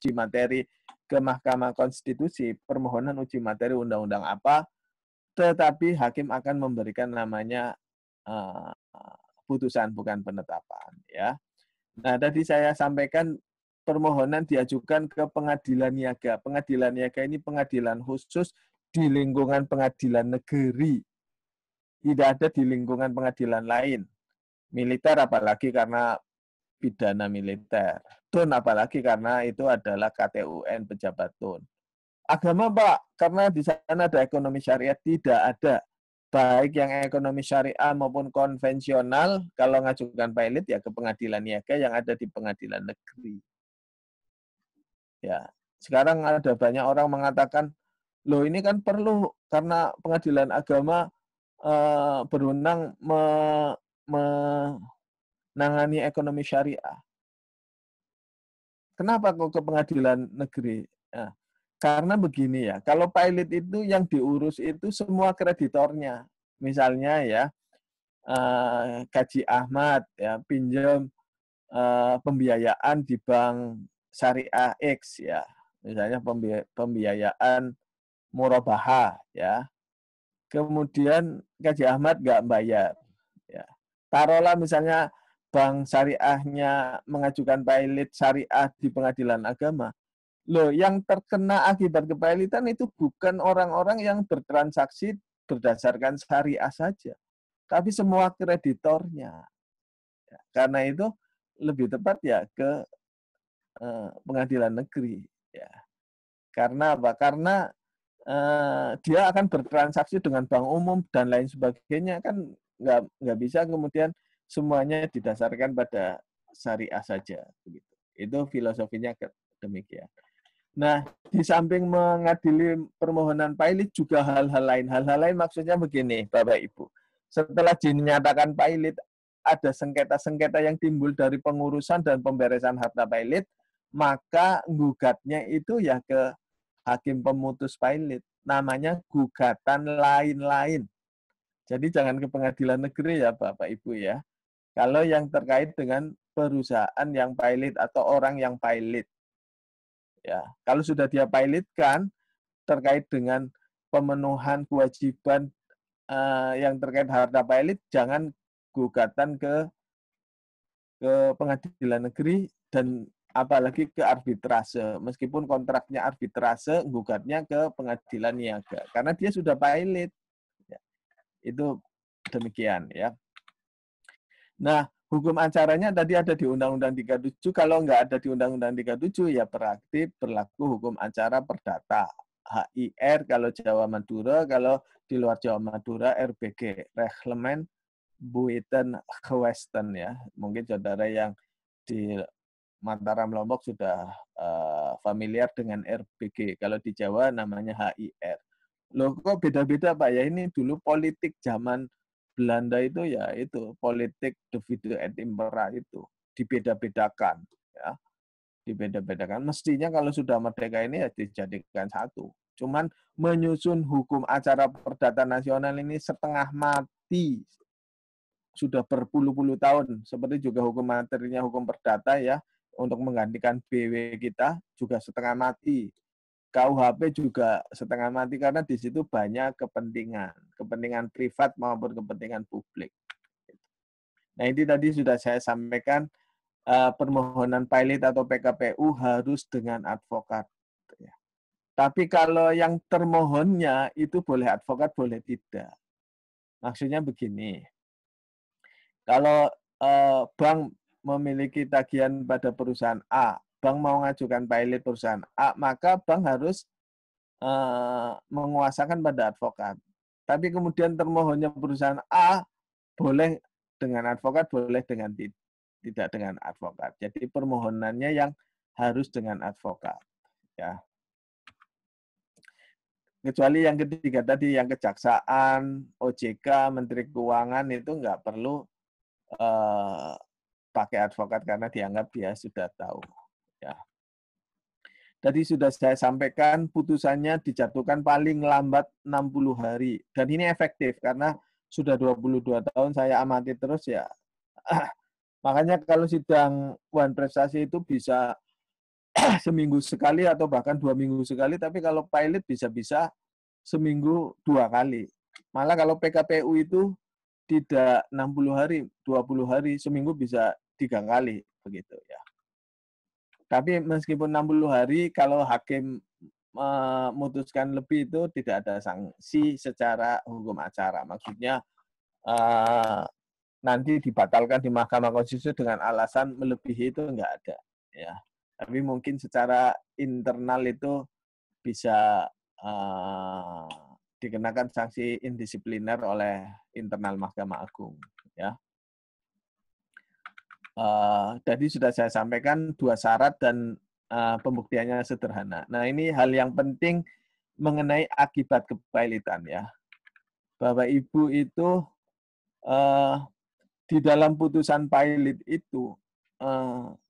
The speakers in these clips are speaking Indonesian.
uji materi ke Mahkamah Konstitusi, permohonan uji materi undang-undang apa, tetapi hakim akan memberikan namanya putusan, bukan penetapan. Ya. Nah, tadi saya sampaikan permohonan diajukan ke pengadilan niaga. Pengadilan niaga ini pengadilan khusus di lingkungan pengadilan negeri. Tidak ada di lingkungan pengadilan lain. Militer apalagi karena pidana militer. Tun apalagi karena itu adalah KTUN pejabat tun. Agama Pak, karena di sana ada ekonomi syariah, tidak ada. Baik yang ekonomi syariah maupun konvensional, kalau ngajukan pilot ya ke pengadilan niaga yang ada di pengadilan negeri. Ya, sekarang ada banyak orang mengatakan, loh ini kan perlu karena pengadilan agama berwenang menangani ekonomi syariah. Kenapa kok ke pengadilan negeri? Nah, karena begini ya, kalau pilot itu yang diurus itu semua kreditornya. Misalnya ya, Kaji Ahmad ya pinjam pembiayaan di bank syariah X ya. Misalnya pembiayaan murabaha ya. Kemudian Kaji Ahmad nggak bayar. Ya. Taruhlah misalnya bank syariahnya mengajukan pilot syariah di pengadilan agama. Loh, yang terkena akibat kepailitan itu bukan orang-orang yang bertransaksi berdasarkan syariah saja, tapi semua kreditornya. Ya, karena itu lebih tepat ya ke pengadilan negeri. Ya. Karena apa? Karena dia akan bertransaksi dengan bank umum dan lain sebagainya, kan nggak bisa kemudian semuanya didasarkan pada syariah saja. Begitu. Itu filosofinya demikian. Nah, di samping mengadili permohonan pilot juga hal-hal lain. Hal-hal lain maksudnya begini, Bapak Ibu. Setelah dinyatakan pilot, ada sengketa-sengketa yang timbul dari pengurusan dan pemberesan harta pilot, maka gugatnya itu ya ke hakim pemutus pilot. Namanya gugatan lain-lain. Jadi jangan ke pengadilan negeri ya Bapak Ibu ya. Kalau yang terkait dengan perusahaan yang pilot atau orang yang pilot. Ya, kalau sudah dia pilotkan terkait dengan pemenuhan kewajiban yang terkait harta pilot, jangan gugatan ke pengadilan negeri dan apalagi ke arbitrase. Meskipun kontraknya arbitrase, gugatnya ke pengadilan niaga karena dia sudah pilot. Ya, itu demikian ya. Nah, hukum acaranya tadi ada di Undang-Undang 37. Kalau nggak ada di Undang-Undang 37, ya berlaku hukum acara perdata. HIR kalau Jawa Madura, kalau di luar Jawa Madura, RBG, Reglement Buiten Gewesten ya. Mungkin saudara yang di Mataram Lombok sudah familiar dengan RBG. Kalau di Jawa namanya HIR. Loh kok beda-beda Pak ya? Ini dulu politik zaman Belanda itu ya itu politik divide et impera itu dibeda-bedakan ya, dibeda-bedakan. Mestinya kalau sudah merdeka ini ya dijadikan satu. Cuman menyusun hukum acara perdata nasional ini setengah mati sudah berpuluh-puluh tahun. Seperti juga hukum materinya hukum perdata ya untuk menggantikan BW kita juga setengah mati. KUHP juga setengah mati karena di situ banyak kepentingan privat maupun kepentingan publik. Nah ini tadi sudah saya sampaikan permohonan pilot atau PKPU harus dengan advokat. Tapi kalau yang termohonnya itu boleh advokat, boleh tidak. Maksudnya begini, kalau bank memiliki tagihan pada perusahaan A, bank mau mengajukan pilot perusahaan A, maka bank harus menguasakan pada advokat. Tapi kemudian termohonnya perusahaan A, boleh dengan advokat, boleh dengan tidak dengan advokat. Jadi permohonannya yang harus dengan advokat. Ya. Kecuali yang ketiga tadi, yang kejaksaan, OJK, Menteri Keuangan itu nggak perlu pakai advokat karena dianggap dia sudah tahu. Ya. Tadi sudah saya sampaikan putusannya dijatuhkan paling lambat 60 hari. Dan ini efektif karena sudah 22 tahun saya amati terus ya. Makanya kalau sidang Wan Prestasi itu bisa seminggu sekali atau bahkan 2 minggu sekali, tapi kalau pilot bisa-bisa seminggu 2 kali. Malah kalau PKPU itu tidak 60 hari, 20 hari, seminggu bisa 3 kali, begitu ya. Tapi meskipun 60 hari, kalau hakim memutuskan lebih itu tidak ada sanksi secara hukum acara. Maksudnya nanti dibatalkan di Mahkamah Konstitusi dengan alasan melebihi itu enggak ada. Ya. Tapi mungkin secara internal itu bisa dikenakan sanksi indisipliner oleh internal Mahkamah Agung. Ya. Tadi sudah saya sampaikan 2 syarat dan pembuktiannya sederhana. Nah, ini hal yang penting mengenai akibat kepailitan ya. Bapak Ibu itu di dalam putusan pilot itu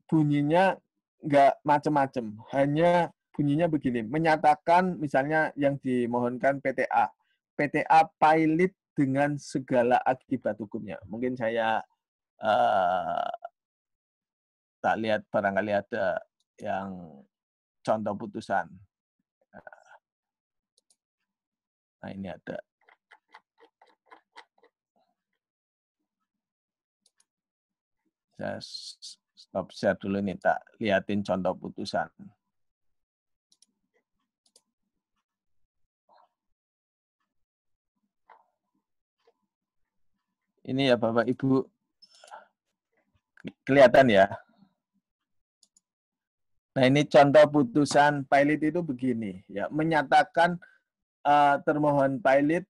bunyinya nggak macam-macam, hanya bunyinya begini, menyatakan misalnya yang dimohonkan PTA pilot dengan segala akibat hukumnya. Mungkin saya tak lihat barangkali ada yang contoh putusan. Nah, ini ada. Saya stop share dulu nih, tak liatin contoh putusan. Ini ya Bapak Ibu, kelihatan ya. Nah, ini contoh putusan pilot itu begini, ya, menyatakan termohon pilot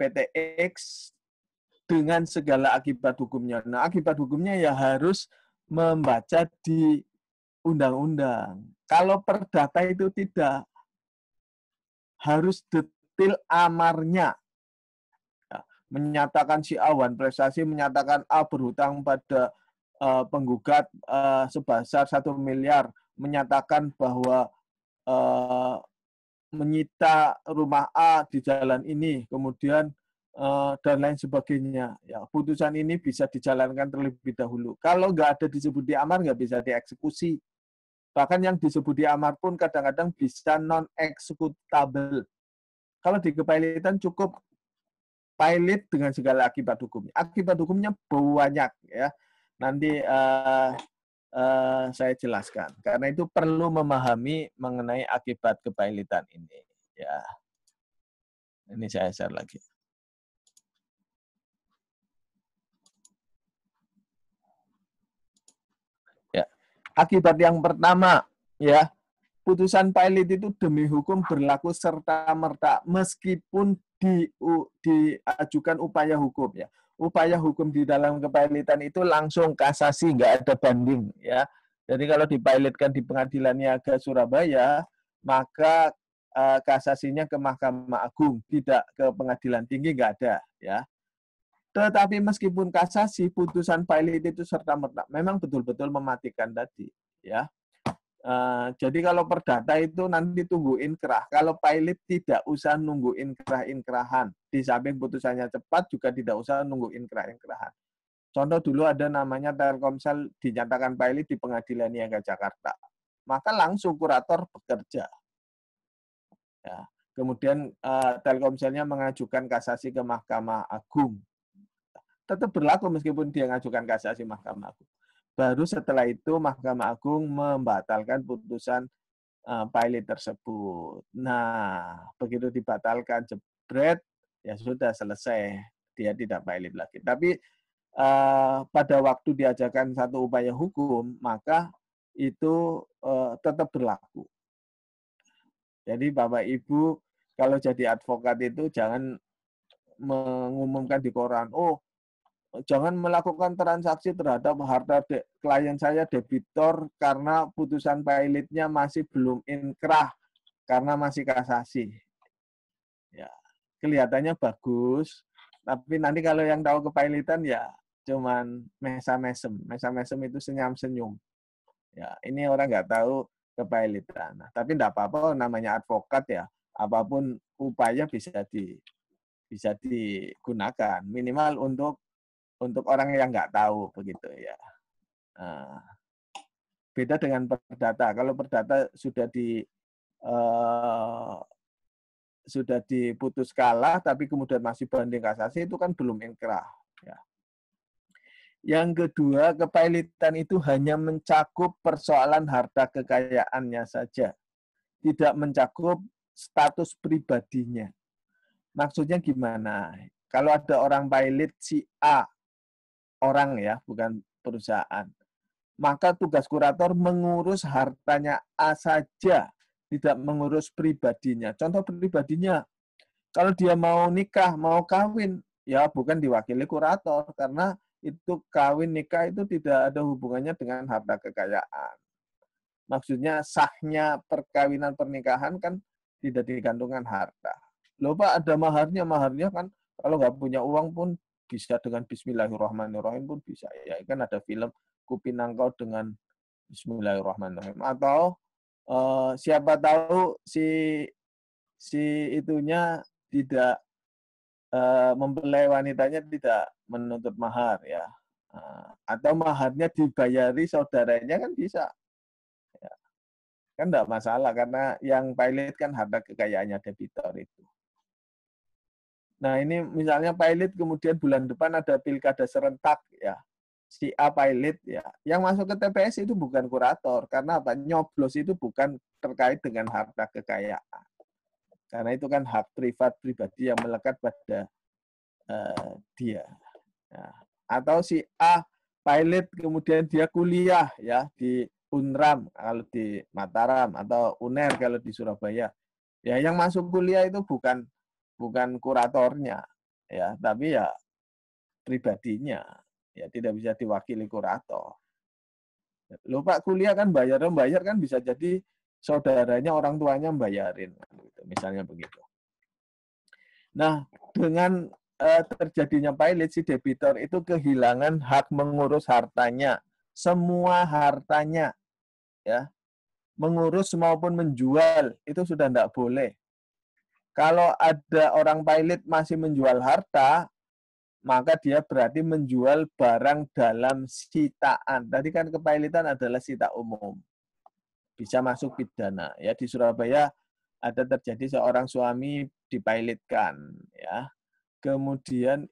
PTX dengan segala akibat hukumnya. Nah, akibat hukumnya ya harus membaca di undang-undang. Kalau perdata itu tidak, harus detail amarnya. Ya, menyatakan si A wan prestasi, menyatakan A berhutang pada penggugat sebesar 1 miliar, menyatakan bahwa menyita rumah A di jalan ini, kemudian dan lain sebagainya. Ya, putusan ini bisa dijalankan terlebih dahulu. Kalau nggak ada disebut di amar, nggak bisa dieksekusi. Bahkan yang disebut di amar pun kadang-kadang bisa non-eksekutable. Kalau di kepailitan cukup pilot dengan segala akibat hukumnya. Akibat hukumnya banyak ya. Nanti saya jelaskan. Karena itu perlu memahami mengenai akibat kepailitan ini. Ya, ini saya share lagi. Ya, akibat yang pertama, ya, putusan pilot itu demi hukum berlaku serta-merta meskipun diajukan upaya hukum ya. Upaya hukum di dalam kepailitan itu langsung kasasi, nggak ada banding ya. Jadi kalau dipilotkan di Pengadilan Niaga Surabaya, maka kasasinya ke Mahkamah Agung, tidak ke Pengadilan Tinggi, nggak ada ya. Tetapi meskipun kasasi, putusan pilot itu serta-merta memang betul-betul mematikan tadi ya. Jadi kalau perdata itu nanti tunggu inkrah. Kalau pilot tidak usah nunggu inkrah-inkrahan. Di samping putusannya cepat juga tidak usah nunggu inkrah-inkrahan. Contoh dulu ada namanya Telkomsel dinyatakan pilot di Pengadilan Niaga Jakarta. Maka langsung kurator bekerja. Ya. Kemudian Telkomselnya mengajukan kasasi ke Mahkamah Agung. Tetap berlaku meskipun dia mengajukan kasasi Mahkamah Agung. Baru setelah itu Mahkamah Agung membatalkan putusan pilot tersebut. Nah, begitu dibatalkan jebret, ya sudah selesai. Dia tidak pilot lagi. Tapi pada waktu diajukan satu upaya hukum, maka itu tetap berlaku. Jadi Bapak Ibu, kalau jadi advokat itu jangan mengumumkan di koran, oh jangan melakukan transaksi terhadap harta klien saya debitor karena putusan pilotnya masih belum inkrah karena masih kasasi. Ya, kelihatannya bagus, tapi nanti kalau yang tahu kepailitan ya cuman mesam-mesem. Mesam-mesem itu senyum-senyum. Ya, ini orang nggak tahu kepailitan. Nah, tapi enggak apa-apa namanya advokat ya. Apapun upaya bisa digunakan minimal untuk orang yang nggak tahu begitu ya. Nah, Beda dengan perdata. Kalau perdata sudah diputus kalah, tapi kemudian masih banding kasasi, itu kan belum inkrah. Ya. Yang kedua, kepailitan itu hanya mencakup persoalan harta kekayaannya saja, tidak mencakup status pribadinya. Maksudnya gimana? Kalau ada orang pailit si A, orang ya, bukan perusahaan, maka tugas kurator mengurus hartanya A saja, tidak mengurus pribadinya. Contoh pribadinya, kalau dia mau nikah, mau kawin, ya bukan diwakili kurator, karena itu kawin nikah itu tidak ada hubungannya dengan harta kekayaan. Maksudnya sahnya perkawinan pernikahan kan tidak digantungkan harta. Loh Pak, ada maharnya kan kalau nggak punya uang pun bisa dengan Bismillahirrahmanirrahim pun bisa. Ya kan ada film Kupinangkau dengan Bismillahirrahmanirrahim. Atau siapa tahu si itunya tidak mempelai wanitanya tidak menuntut mahar ya. Atau maharnya dibayari saudaranya kan bisa. Ya. Kan enggak masalah karena yang pailit kan harta kekayaannya debitor itu. Nah, ini misalnya pailit kemudian bulan depan ada pilkada serentak ya. Si A pailit ya. Yang masuk ke TPS itu bukan kurator karena apa? Nyoblos itu bukan terkait dengan harta kekayaan. Karena itu kan hak privat pribadi yang melekat pada dia. Nah, atau si A pilot kemudian dia kuliah ya di Unram kalau di Mataram atau UNER kalau di Surabaya. Ya yang masuk kuliah itu bukan kuratornya ya, tapi ya pribadinya. Ya tidak bisa diwakili kurator. Loh Pak, kuliah kan bayar kan bisa jadi saudaranya orang tuanya membayarin gitu, misalnya begitu. Nah, dengan terjadinya pailit, si debitor itu kehilangan hak mengurus hartanya, semua hartanya, ya, mengurus maupun menjual itu sudah tidak boleh. Kalau ada orang pailit masih menjual harta, maka dia berarti menjual barang dalam sitaan. Tadi kan kepailitan adalah sita umum, bisa masuk pidana. Ya di Surabaya ada terjadi seorang suami dipailitkan, ya. Kemudian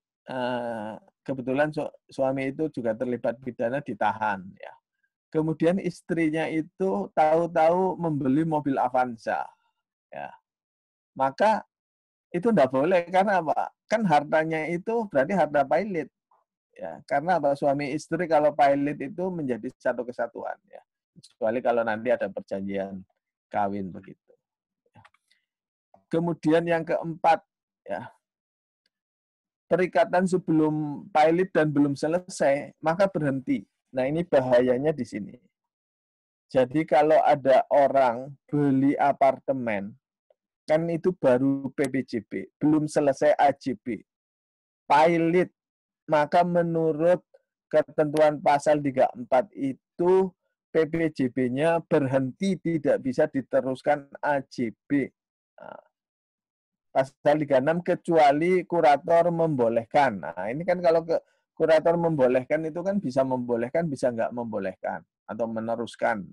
kebetulan suami itu juga terlibat pidana ditahan ya. Kemudian istrinya itu tahu-tahu membeli mobil Avanza ya. Maka itu enggak boleh karena apa? Kan hartanya itu berarti harta pailit ya. Karena apa? Suami istri kalau pailit itu menjadi satu kesatuan ya. Kecuali kalau nanti ada perjanjian kawin begitu. Kemudian yang keempat ya, perikatan sebelum pailit dan belum selesai, maka berhenti. Nah, ini bahayanya di sini. Jadi kalau ada orang beli apartemen, kan itu baru PPJB, belum selesai AJB. Pailit, maka menurut ketentuan pasal 34 itu PPJB-nya berhenti, tidak bisa diteruskan AJB. Nah, pasal 36 kecuali kurator membolehkan. Nah, ini kan kalau kurator membolehkan itu kan bisa membolehkan, bisa nggak membolehkan atau meneruskan.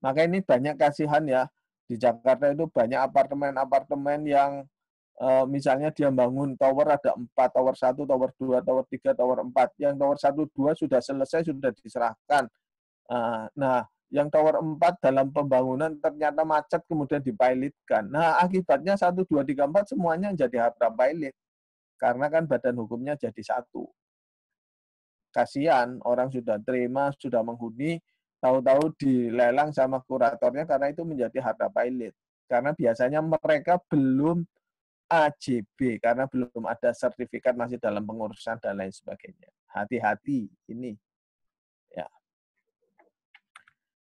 Maka ini banyak kasihan ya. Di Jakarta itu banyak apartemen-apartemen yang misalnya dia bangun tower ada 4, tower 1, tower 2, tower 3, tower 4. Yang tower 1, 2 sudah selesai, sudah diserahkan. Nah, yang tower 4 dalam pembangunan ternyata macet kemudian dipailitkan. Nah, akibatnya 1, 2, 3, 4 semuanya jadi harta pailit. Karena kan badan hukumnya jadi satu. Kasihan, orang sudah terima, sudah menghuni, tahu-tahu dilelang sama kuratornya karena itu menjadi harta pailit. Karena biasanya mereka belum AJB, karena belum ada sertifikat masih dalam pengurusan dan lain sebagainya. Hati-hati ini. Ya.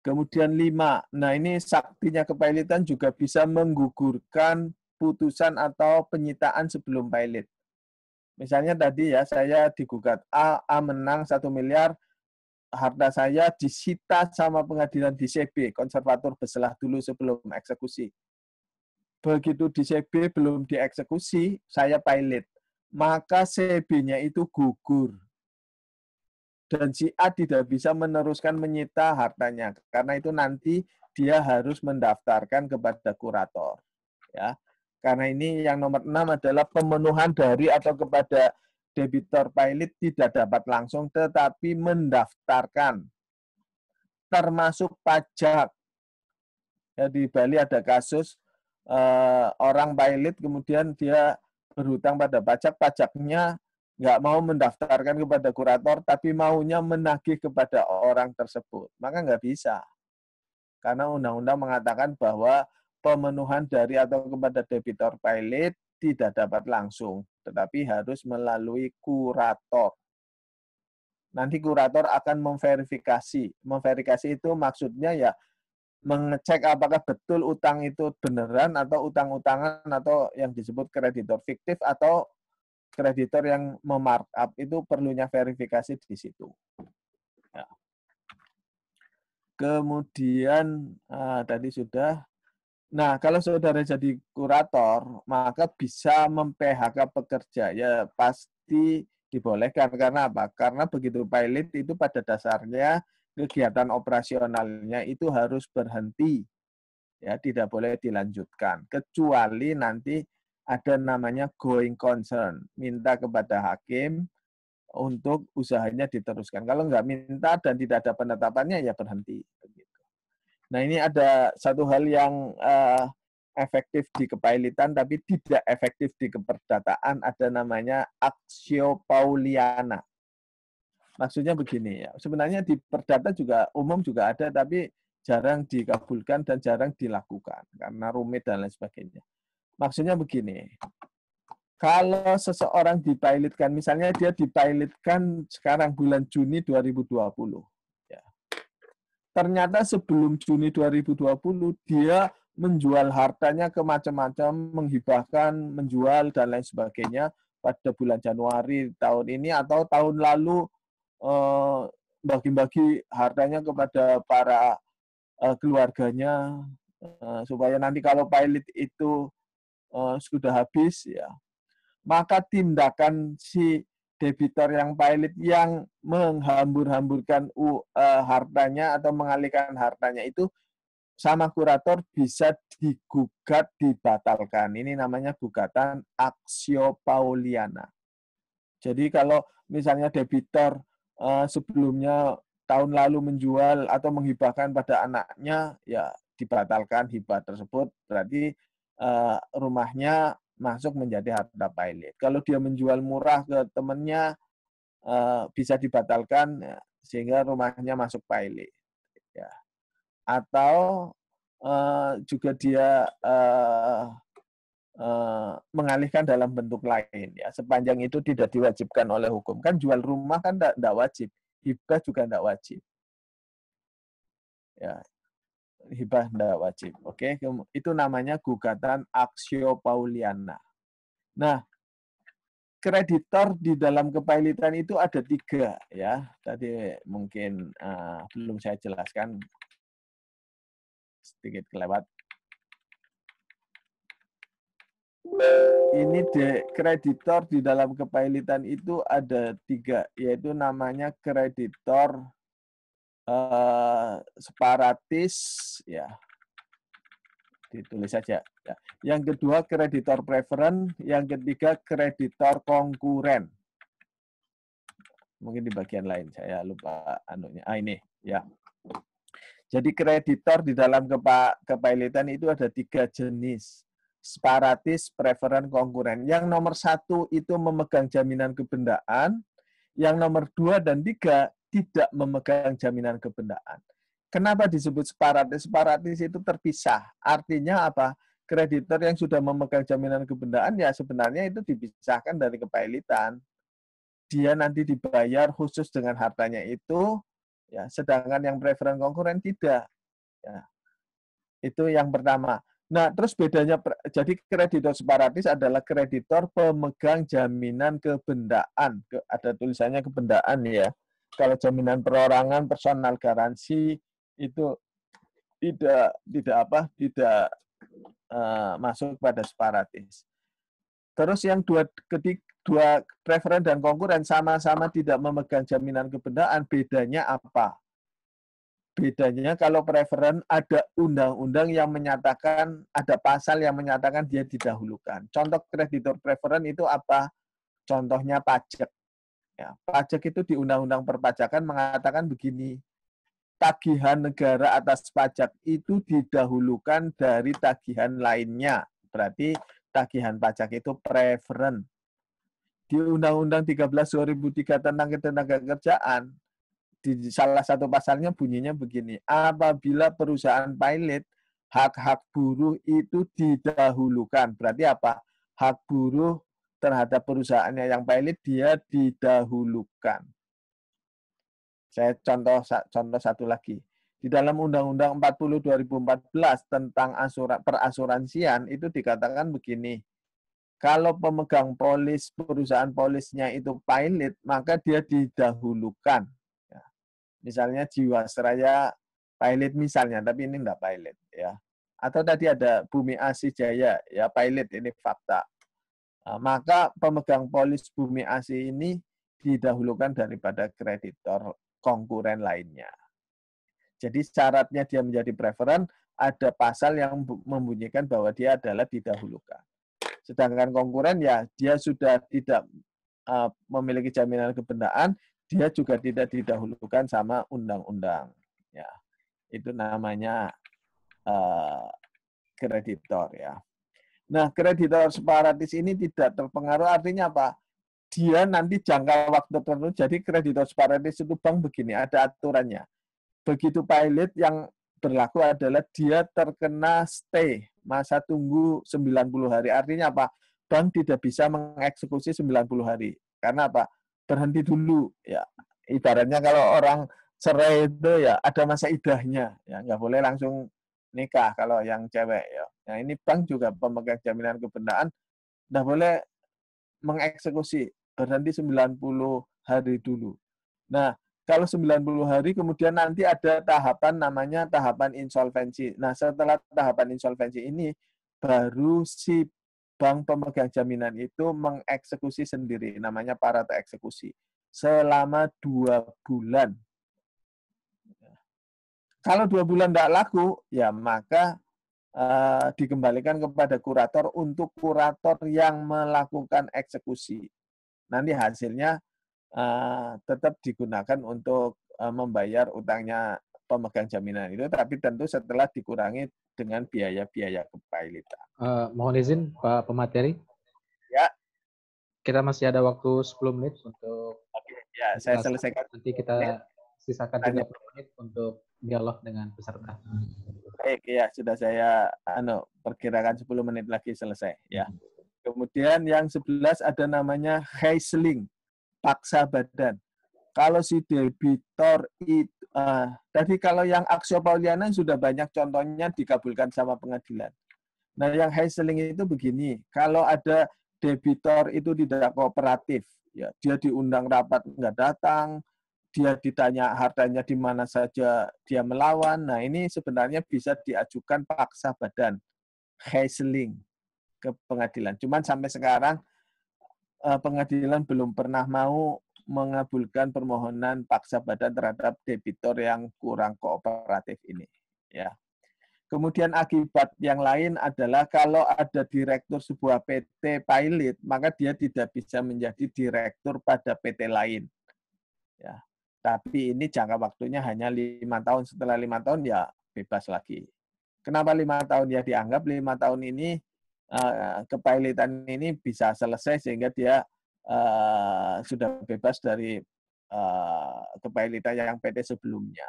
Kemudian 5, nah ini saktinya kepailitan juga bisa menggugurkan putusan atau penyitaan sebelum pailit. Misalnya tadi ya, saya digugat A menang 1 miliar, harta saya disita sama pengadilan di CB, konservator berselah dulu sebelum eksekusi. Begitu di CB belum dieksekusi, saya pailit. Maka CB-nya itu gugur. dan si A tidak bisa meneruskan menyita hartanya karena itu nanti dia harus mendaftarkan kepada kurator, ya. Karena ini yang nomor 6 adalah pemenuhan dari atau kepada debitor pilot tidak dapat langsung tetapi mendaftarkan termasuk pajak. Ya, di Bali ada kasus orang pilot kemudian dia berhutang pada pajak, pajaknya nggak mau mendaftarkan kepada kurator, tapi maunya menagih kepada orang tersebut. Maka nggak bisa. Karena undang-undang mengatakan bahwa pemenuhan dari atau kepada debitor pilot tidak dapat langsung, tetapi harus melalui kurator. Nanti kurator akan memverifikasi. Memverifikasi itu maksudnya ya mengecek apakah betul utang itu beneran atau utang-utangan atau yang disebut kreditor fiktif atau kreditor yang memarkup, itu perlunya verifikasi di situ. Ya. Kemudian tadi sudah. Nah, kalau saudara jadi kurator, maka bisa mem-PHK pekerja. Ya pasti dibolehkan. Karena apa? Karena begitu pilot itu pada dasarnya kegiatan operasionalnya itu harus berhenti. Ya, tidak boleh dilanjutkan. Kecuali nanti ada namanya going concern. Minta kepada hakim untuk usahanya diteruskan. Kalau nggak minta dan tidak ada penetapannya, ya berhenti. Nah, ini ada satu hal yang efektif di kepailitan, tapi tidak efektif di keperdataan, ada namanya aktio pauliana. Maksudnya begini, ya. Sebenarnya di perdata juga umum juga ada, tapi jarang dikabulkan dan jarang dilakukan, karena rumit dan lain sebagainya. Maksudnya begini, kalau seseorang dipilotkan, misalnya dia dipilotkan sekarang bulan Juni 2020, ya. Ternyata sebelum Juni 2020 dia menjual hartanya ke macam-macam, menghibahkan, menjual dan lain sebagainya pada bulan Januari tahun ini atau tahun lalu bagi-bagi hartanya kepada para keluarganya supaya nanti kalau pilot itu sudah habis, ya maka tindakan si debitor yang pilot yang menghambur-hamburkan hartanya atau mengalihkan hartanya itu sama kurator bisa digugat, dibatalkan. Ini namanya gugatan aktio pauliana. Jadi kalau misalnya debitor sebelumnya tahun lalu menjual atau menghibahkan pada anaknya, ya dibatalkan hibah tersebut, berarti rumahnya masuk menjadi harta pilot. Kalau dia menjual murah ke temannya, bisa dibatalkan ya, sehingga rumahnya masuk pilot. Ya. Atau juga dia mengalihkan dalam bentuk lain, ya sepanjang itu tidak diwajibkan oleh hukum. Kan jual rumah kan tidak wajib, hibah juga tidak wajib. Ya, hibah tidak wajib. Oke, itu namanya gugatan aktio pauliana. Nah, kreditor di dalam kepailitan itu ada 3, ya. Tadi mungkin belum saya jelaskan, sedikit kelewat. Ini kreditor di dalam kepailitan itu ada 3, yaitu namanya kreditor separatis, ya ditulis saja. Ya. Yang kedua kreditor preferen, yang ketiga kreditor konkuren. Mungkin di bagian lain saya lupa anunya. Ini ya. Jadi kreditor di dalam kepailitan itu ada 3 jenis. Separatis, preferen, konkuren. Yang nomor 1 itu memegang jaminan kebendaan. Yang nomor 2 dan 3 tidak memegang jaminan kebendaan. Kenapa disebut separatis? Separatis itu terpisah. Artinya apa? Kreditor yang sudah memegang jaminan kebendaan ya sebenarnya itu dipisahkan dari kepailitan. Dia nanti dibayar khusus dengan hartanya itu, ya, sedangkan yang preferen konkuren tidak. Ya. Itu yang pertama. Nah, terus bedanya, jadi kreditor separatis adalah kreditor pemegang jaminan kebendaan. Ada tulisannya kebendaan ya. Kalau jaminan perorangan, personal garansi itu tidak masuk pada separatis. Terus yang dua preferen dan konkuren sama-sama tidak memegang jaminan kebenaran, bedanya apa? Bedanya kalau preferen ada undang-undang yang menyatakan, ada pasal yang menyatakan dia didahulukan. Contoh kreditor preferen itu apa? Contohnya pajak. Ya, pajak itu di Undang-Undang Perpajakan mengatakan begini, tagihan negara atas pajak itu didahulukan dari tagihan lainnya. Berarti tagihan pajak itu preferen. Di Undang-Undang 13 2003 tentang Ketenagakerjaan, di salah satu pasalnya bunyinya begini, apabila perusahaan pilot, hak-hak buruh itu didahulukan. Berarti apa? Hak buruh terhadap perusahaannya yang pilot dia didahulukan. Saya contoh satu lagi. Di dalam Undang-Undang 40 2014 tentang perasuransian itu dikatakan begini, kalau pemegang polis perusahaan polisnya itu pilot, maka dia didahulukan. Ya. Misalnya Jiwasraya pilot misalnya, tapi ini enggak pilot ya. Atau tadi ada Bumi Asih Jaya ya pilot, ini fakta. Nah, maka pemegang polis Bumi Asih ini didahulukan daripada kreditor konkuren lainnya. Jadi syaratnya dia menjadi preferen, ada pasal yang membunyikan bahwa dia adalah didahulukan. Sedangkan konkuren ya dia sudah tidak memiliki jaminan kebenaran, dia juga tidak didahulukan sama undang-undang. Ya, itu namanya kreditor ya. Nah, kreditor separatis ini tidak terpengaruh, artinya apa? Dia nanti jangka waktu tertentu, jadi kreditor separatis itu bank begini, ada aturannya. Begitu pilot yang berlaku adalah dia terkena stay, masa tunggu 90 hari. Artinya apa? Bank tidak bisa mengeksekusi 90 hari. Karena apa? Berhenti dulu. Ya, ibaratnya kalau orang cerai itu ya ada masa idahnya. Ya, nggak boleh langsung nikah kalau yang cewek. Ya. Nah, ini bank juga pemegang jaminan kebenaran, nggak boleh mengeksekusi. Berhenti 90 hari dulu. Nah, kalau 90 hari kemudian nanti ada tahapan namanya tahapan insolvensi. Nah, setelah tahapan insolvensi ini baru si bank pemegang jaminan itu mengeksekusi sendiri, namanya parata eksekusi selama 2 bulan. Kalau 2 bulan tidak laku, ya maka dikembalikan kepada kurator untuk kurator yang melakukan eksekusi. Nanti hasilnya tetap digunakan untuk membayar utangnya pemegang jaminan itu, tapi tentu setelah dikurangi dengan biaya-biaya kepailitan. Mohon izin Pak Pemateri. Ya. Kita masih ada waktu 10 menit untuk ya, saya selesaikan. Nanti kita sisakan 30 menit untuk dialog dengan peserta. Baik, ya sudah saya perkirakan 10 menit lagi selesai ya. Kemudian yang 11 ada namanya hassling, paksa badan. Kalau si debitor itu tadi kalau yang aksio pauliana sudah banyak contohnya dikabulkan sama pengadilan. Nah, yang hassling itu begini, kalau ada debitor itu tidak kooperatif, ya dia diundang rapat nggak datang, dia ditanya hartanya di mana saja dia melawan. Nah, ini sebenarnya bisa diajukan paksa badan, hassling ke pengadilan. Cuman sampai sekarang pengadilan belum pernah mau mengabulkan permohonan paksa badan terhadap debitor yang kurang kooperatif ini. Ya. Kemudian akibat yang lain adalah kalau ada direktur sebuah PT pilot, maka dia tidak bisa menjadi direktur pada PT lain. Ya. Tapi ini jangka waktunya hanya 5 tahun. Setelah 5 tahun ya bebas lagi. Kenapa 5 tahun? Ya dianggap 5 tahun ini kepilotan ini bisa selesai sehingga dia sudah bebas dari kepilotan yang PT sebelumnya.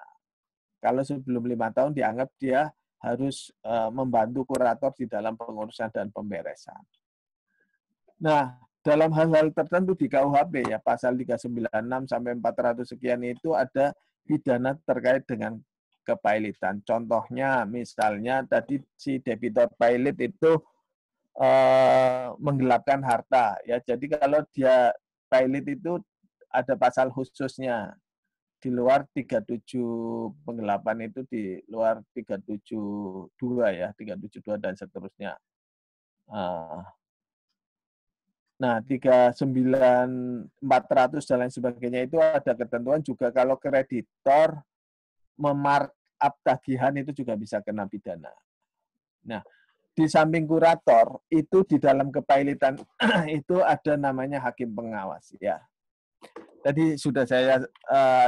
Kalau sebelum 5 tahun dianggap dia harus membantu kurator di dalam pengurusan dan pemberesan. Nah, dalam hal-hal tertentu di KUHP ya pasal 396 sampai 400 sekian itu ada pidana terkait dengan kepilotan. Contohnya misalnya tadi si debitor pilot itu menggelapkan harta ya. Jadi kalau dia pilot itu ada pasal khususnya. Di luar 37 penggelapan itu di luar 372 ya, 372 dan seterusnya. Nah, 39.400 dan lain sebagainya itu ada ketentuan juga kalau kreditor memarkup tagihan itu juga bisa kena pidana. Nah, di samping kurator itu di dalam kepailitan itu ada namanya hakim pengawas ya. Tadi sudah saya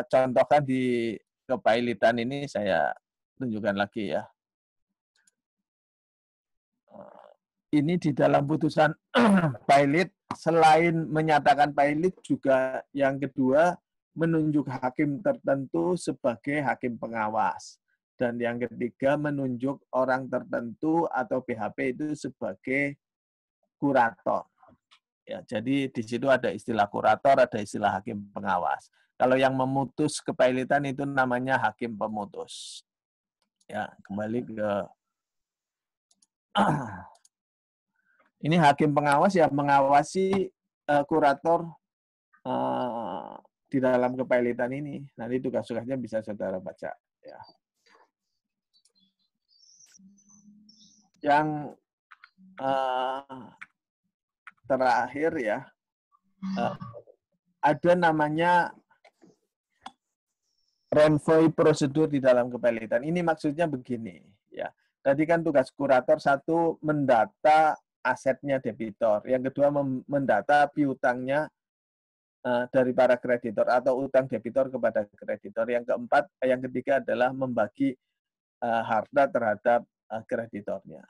contohkan di kepailitan ini, saya tunjukkan lagi ya. Ini di dalam putusan pailit, selain menyatakan pailit juga yang kedua menunjuk hakim tertentu sebagai hakim pengawas. Dan yang ketiga menunjuk orang tertentu atau PHP itu sebagai kurator. Ya, jadi di situ ada istilah kurator, ada istilah hakim pengawas. Kalau yang memutus kepailitan itu namanya hakim pemutus. Ya, kembali ke ini hakim pengawas ya, mengawasi kurator di dalam kepailitan ini. Nanti tugas-tugasnya bisa saudara baca. Ya. Yang terakhir ya, ada namanya renvoy prosedur di dalam kepailitan. Ini maksudnya begini. Ya. Tadi kan tugas kurator satu mendata asetnya debitor, yang kedua mendata piutangnya dari para kreditor atau utang debitor kepada kreditor. Yang keempat, yang ketiga adalah membagi harta terhadap kreditornya.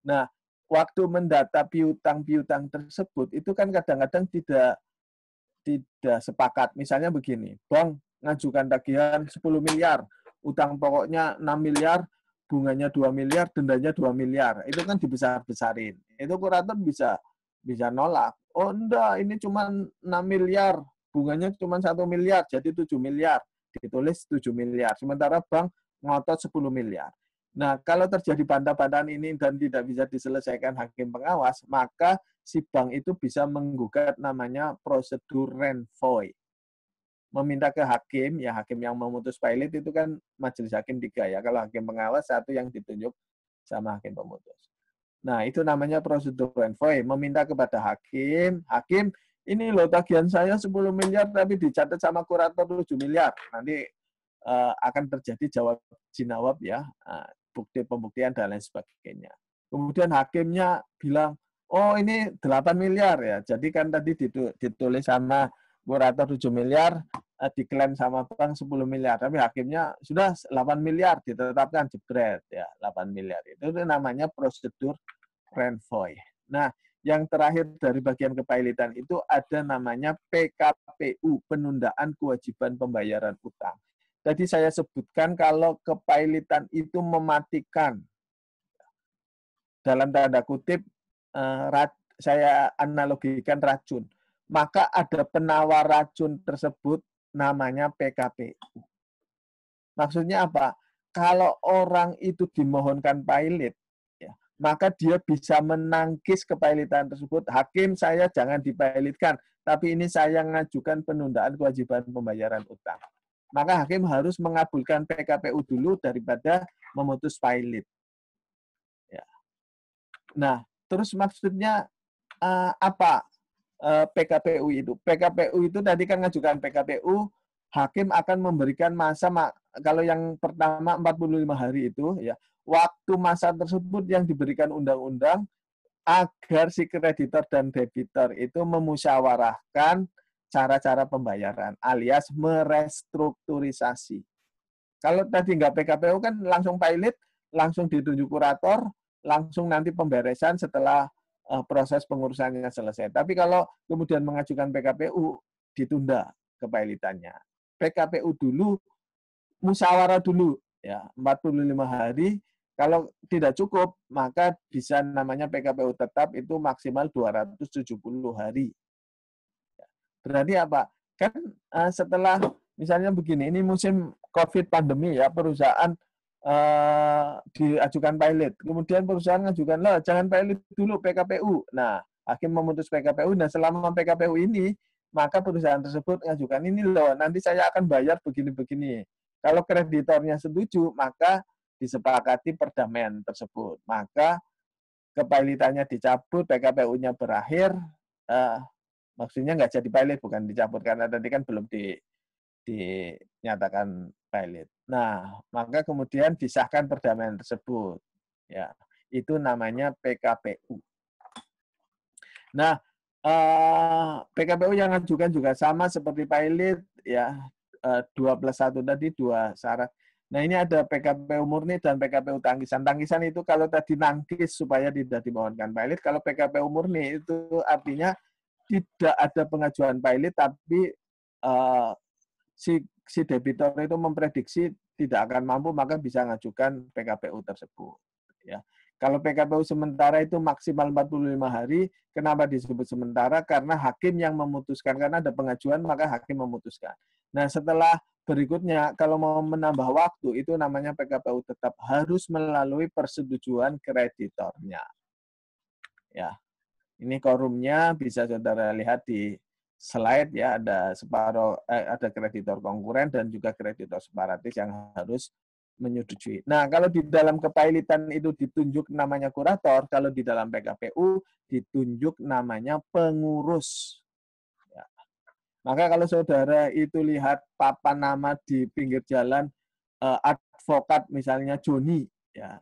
Nah, waktu mendata piutang-piutang tersebut itu kan kadang-kadang tidak sepakat. Misalnya begini, bank ngajukan tagihan 10 miliar, utang pokoknya 6 miliar, bunganya 2 miliar, dendanya 2 miliar. Itu kan dibesar-besarin. Itu kurator bisa nolak. Oh enggak, ini cuma 6 miliar, bunganya cuma 1 miliar, jadi 7 miliar. Ditulis 7 miliar. Sementara bank ngotot 10 miliar. Nah, kalau terjadi bantah-bantahan ini dan tidak bisa diselesaikan hakim pengawas, maka si bank itu bisa menggugat namanya prosedur renvoy. Meminta ke hakim, ya hakim yang memutus pailit itu kan majelis hakim 3 ya. Kalau hakim pengawas 1 yang ditunjuk sama hakim pemutus. Nah, itu namanya prosedur renvoy. Meminta kepada hakim, hakim ini loh tagihan saya 10 miliar tapi dicatat sama kurator 7 miliar. Nanti akan terjadi jawab jinawab ya, bukti pembuktian dan lain sebagainya. Kemudian hakimnya bilang, oh ini 8 miliar ya. Jadi kan tadi ditulis sama kurator 7 miliar, diklaim sama bank 10 miliar. Tapi hakimnya sudah 8 miliar ditetapkan jebret ya, 8 miliar. Itu namanya prosedur renvoy. Nah, yang terakhir dari bagian kepailitan itu ada namanya PKPU, penundaan kewajiban pembayaran utang. Tadi saya sebutkan kalau kepailitan itu mematikan, dalam tanda kutip, saya analogikan racun. Maka ada penawar racun tersebut namanya PKPU. Maksudnya apa? Kalau orang itu dimohonkan pailit, ya, maka dia bisa menangkis kepailitan tersebut. Hakim, saya jangan dipailitkan, tapi ini saya mengajukan penundaan kewajiban pembayaran utang. Maka hakim harus mengabulkan PKPU dulu daripada memutus pailit. Ya. Nah, terus maksudnya apa PKPU itu? PKPU itu tadi kan ngajukan PKPU, hakim akan memberikan masa, kalau yang pertama 45 hari itu, ya, waktu masa tersebut yang diberikan undang-undang agar si kreditor dan debitor itu memusyawarahkan cara-cara pembayaran, alias merestrukturisasi. Kalau tadi nggak PKPU kan langsung pailit, langsung ditunjuk kurator, langsung nanti pemberesan setelah proses pengurusannya selesai. Tapi kalau kemudian mengajukan PKPU, ditunda kepailitannya. PKPU dulu, musyawarah dulu, ya 45 hari. Kalau tidak cukup, maka bisa namanya PKPU tetap itu maksimal 270 hari. Berarti apa? Kan setelah misalnya begini, ini musim COVID pandemi ya, perusahaan diajukan pailit. Kemudian perusahaan mengajukan, lah jangan pailit dulu PKPU. Nah, hakim memutus PKPU, dan selama PKPU ini, maka perusahaan tersebut mengajukan, ini loh, nanti saya akan bayar begini-begini. Kalau kreditornya setuju, maka disepakati perdamaian tersebut. Maka kepailitannya dicabut, PKPU-nya berakhir, maksudnya nggak jadi pilot, bukan dicabut karena tadi kan belum dinyatakan pilot. Nah, maka kemudian disahkan perdamaian tersebut. Ya, itu namanya PKPU. Nah, PKPU yang ajukan juga sama seperti pilot, ya 2+1 tadi 2 syarat. Nah, ini ada PKPU murni dan PKPU tangkisan. Tangkisan itu kalau tadi nangkis supaya tidak dimohonkan pilot, kalau PKPU murni itu artinya tidak ada pengajuan pilot, tapi si debitur itu memprediksi tidak akan mampu, maka bisa mengajukan PKPU tersebut. Ya. Kalau PKPU sementara itu maksimal 45 hari, kenapa disebut sementara? Karena hakim yang memutuskan, karena ada pengajuan maka hakim memutuskan. Nah, setelah berikutnya kalau mau menambah waktu itu namanya PKPU tetap harus melalui persetujuan kreditornya. Ya. Ini korumnya bisa saudara lihat di slide ya, ada ada kreditor konkuren dan juga kreditor separatis yang harus menyetujui. Nah, kalau di dalam kepailitan itu ditunjuk namanya kurator, kalau di dalam PKPU ditunjuk namanya pengurus. Ya. Maka kalau saudara itu lihat papan nama di pinggir jalan, advokat misalnya Joni, ya,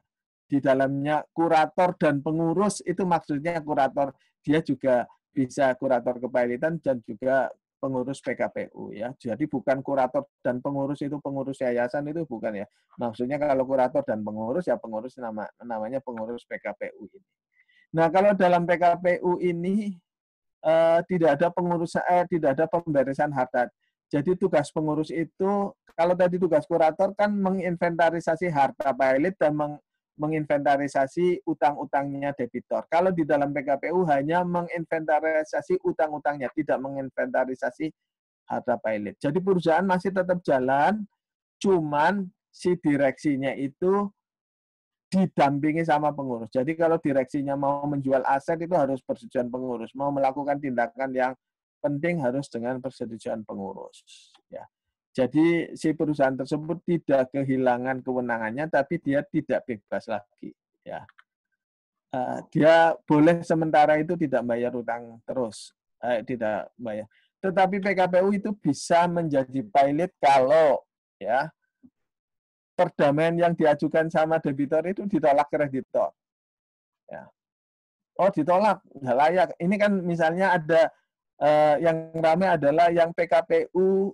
di dalamnya kurator dan pengurus, itu maksudnya kurator, dia juga bisa kurator kepailitan dan juga pengurus PKPU ya. Jadi bukan kurator dan pengurus itu pengurus yayasan, itu bukan ya. Maksudnya kalau kurator dan pengurus ya pengurus namanya pengurus PKPU ini. Nah, kalau dalam PKPU ini tidak ada tidak ada pemberesan harta. Jadi tugas pengurus itu, kalau tadi tugas kurator kan menginventarisasi harta pilot dan menginventarisasi utang-utangnya debitor. Kalau di dalam PKPU hanya menginventarisasi utang-utangnya, tidak menginventarisasi harta pilot. Jadi perusahaan masih tetap jalan, cuman si direksinya itu didampingi sama pengurus. Jadi kalau direksinya mau menjual aset itu harus persetujuan pengurus. Mau melakukan tindakan yang penting harus dengan persetujuan pengurus. Ya. Jadi si perusahaan tersebut tidak kehilangan kewenangannya, tapi dia tidak bebas lagi. Ya. Dia boleh sementara itu tidak bayar utang terus, tidak bayar. Tetapi PKPU itu bisa menjadi pilot kalau ya perdamaian yang diajukan sama debitor itu ditolak kreditor. Ya. Oh ditolak, nggak layak. Ini kan misalnya ada yang ramai adalah yang PKPU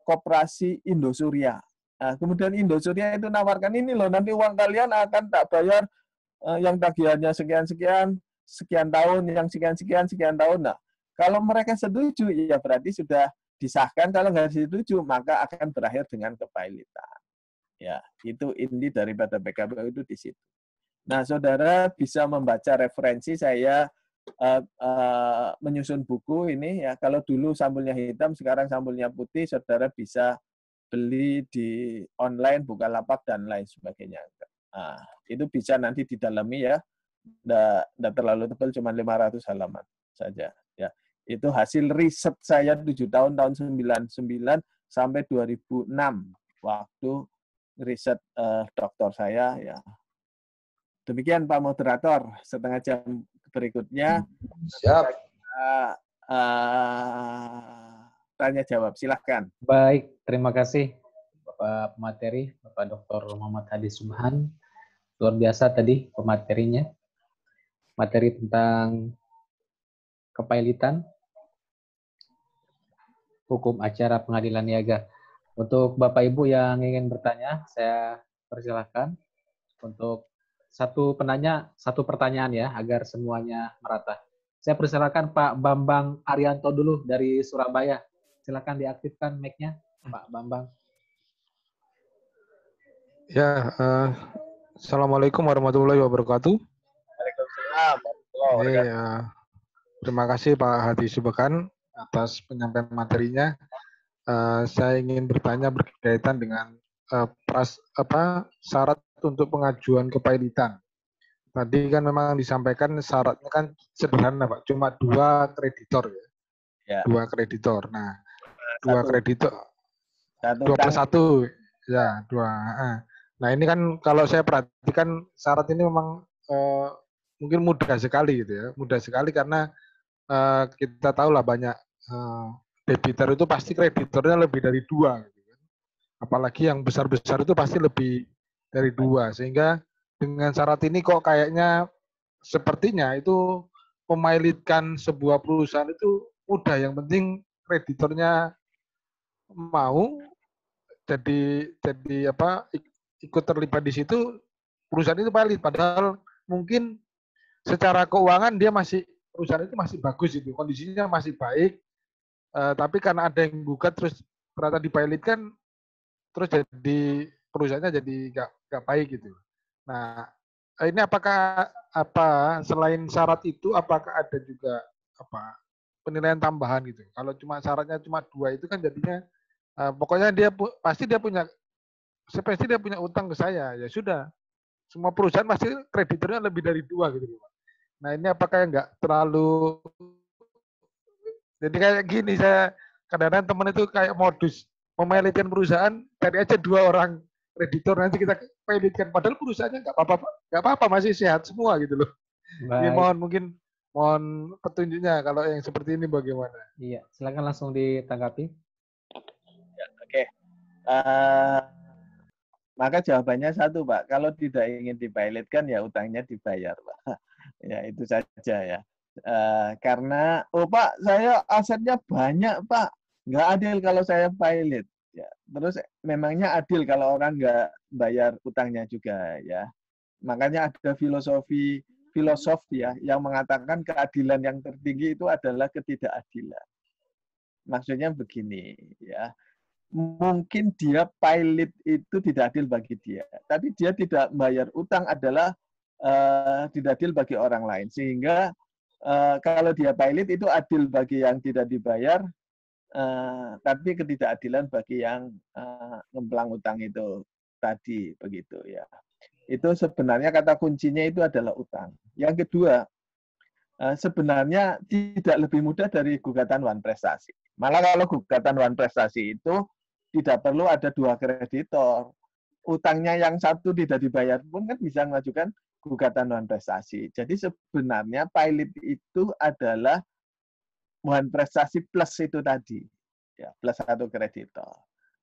Koperasi Indosuria. Nah, kemudian Indosuria itu nawarkan ini loh, nanti uang kalian akan tak bayar yang tagihannya sekian-sekian, sekian tahun, yang sekian-sekian tahun. Nah, kalau mereka setuju, ya berarti sudah disahkan. Kalau nggak setuju, maka akan berakhir dengan kepailitan. Ya, itu inti daripada PKPU itu di situ. Nah, saudara bisa membaca referensi saya menyusun buku ini ya. Kalau dulu sampulnya hitam, sekarang sampulnya putih, saudara bisa beli di online, Bukalapak dan lain sebagainya. Nah, itu bisa nanti didalami ya. Nggak terlalu tebal, cuma 500 halaman saja. Ya, itu hasil riset saya 7 tahun 99 sampai 2006 waktu riset doktor saya ya. Demikian Pak Moderator, setengah jam berikutnya. Siap. Tanya jawab, silahkan. Baik, terima kasih Bapak pemateri, Bapak Dr. Muhammad Hadi Subhan. Luar biasa tadi pematerinya. Materi tentang kepailitan, hukum acara pengadilan niaga. Untuk Bapak Ibu yang ingin bertanya, saya persilahkan untuk satu pertanyaan ya, agar semuanya merata. Saya persilakan Pak Bambang Arianto dulu dari Surabaya. Silakan diaktifkan mic-nya, Pak Bambang. Ya, Assalamualaikum warahmatullahi wabarakatuh. Waalaikumsalam warahmatullahi wabarakatuh. Terima kasih Pak Hadi Subhan atas penyampaian materinya. Saya ingin bertanya berkaitan dengan syarat untuk pengajuan kepailitan. Tadi kan memang disampaikan syaratnya kan sederhana Pak, cuma 2 kreditor ya. 2 kreditor. Nah, 2 kreditor 2+1 ya, 2. Nah, ini kan kalau saya perhatikan syarat ini memang mungkin mudah sekali gitu ya. Mudah sekali karena kita tahu lah banyak debitor itu pasti kreditornya lebih dari 2. Gitu kan. Apalagi yang besar-besar itu pasti lebih dari 2. Sehingga dengan syarat ini kok kayaknya sepertinya itu memailitkan sebuah perusahaan itu mudah. Yang penting kreditornya mau jadi ikut terlibat di situ, perusahaan itu pilot. Padahal mungkin secara keuangan perusahaan itu masih bagus, itu kondisinya masih baik, tapi karena ada yang gugat terus ternyata dipilotkan, terus jadi perusahaannya jadi nggak baik gitu. Nah, ini apakah selain syarat itu apakah ada juga penilaian tambahan gitu? Kalau cuma syaratnya cuma 2 itu kan jadinya pokoknya pasti dia punya utang ke saya, ya sudah. Semua perusahaan pasti kreditornya lebih dari 2 gitu. Nah, ini apakah nggak terlalu, jadi kayak gini, saya kadang-kadang teman itu kayak modus memailitkan perusahaan, cari aja 2 orang kreditor, nanti kita pilotkan, padahal perusahaannya nggak apa-apa, masih sehat semua gitu loh. Ini mohon petunjuknya kalau yang seperti ini bagaimana? Iya, silakan langsung ditanggapi. Ya, oke. Maka jawabannya satu, Pak. Kalau tidak ingin dipilotkan, ya utangnya dibayar, Pak. Ya, itu saja ya. Karena, Pak, saya asetnya banyak, Pak. Nggak adil kalau saya pilot. Ya, terus memangnya adil kalau orang nggak bayar utangnya juga, ya. Makanya ada filosof ya yang mengatakan keadilan yang tertinggi itu adalah ketidakadilan. Maksudnya begini, ya. Mungkin dia pilot itu tidak adil bagi dia, tapi dia tidak membayar utang adalah tidak adil bagi orang lain. Sehingga kalau dia pilot itu adil bagi yang tidak dibayar, tapi ketidakadilan bagi yang ngemplang utang itu tadi, begitu ya. Itu sebenarnya kata kuncinya itu adalah utang. Yang kedua, sebenarnya tidak lebih mudah dari gugatan wan prestasi. Malah kalau gugatan wan prestasi itu tidak perlu ada 2 kreditor. Utangnya yang satu tidak dibayar pun kan bisa mengajukan gugatan wan prestasi. Jadi sebenarnya pilot itu adalah wan prestasi plus itu tadi, ya, plus 1 kreditor.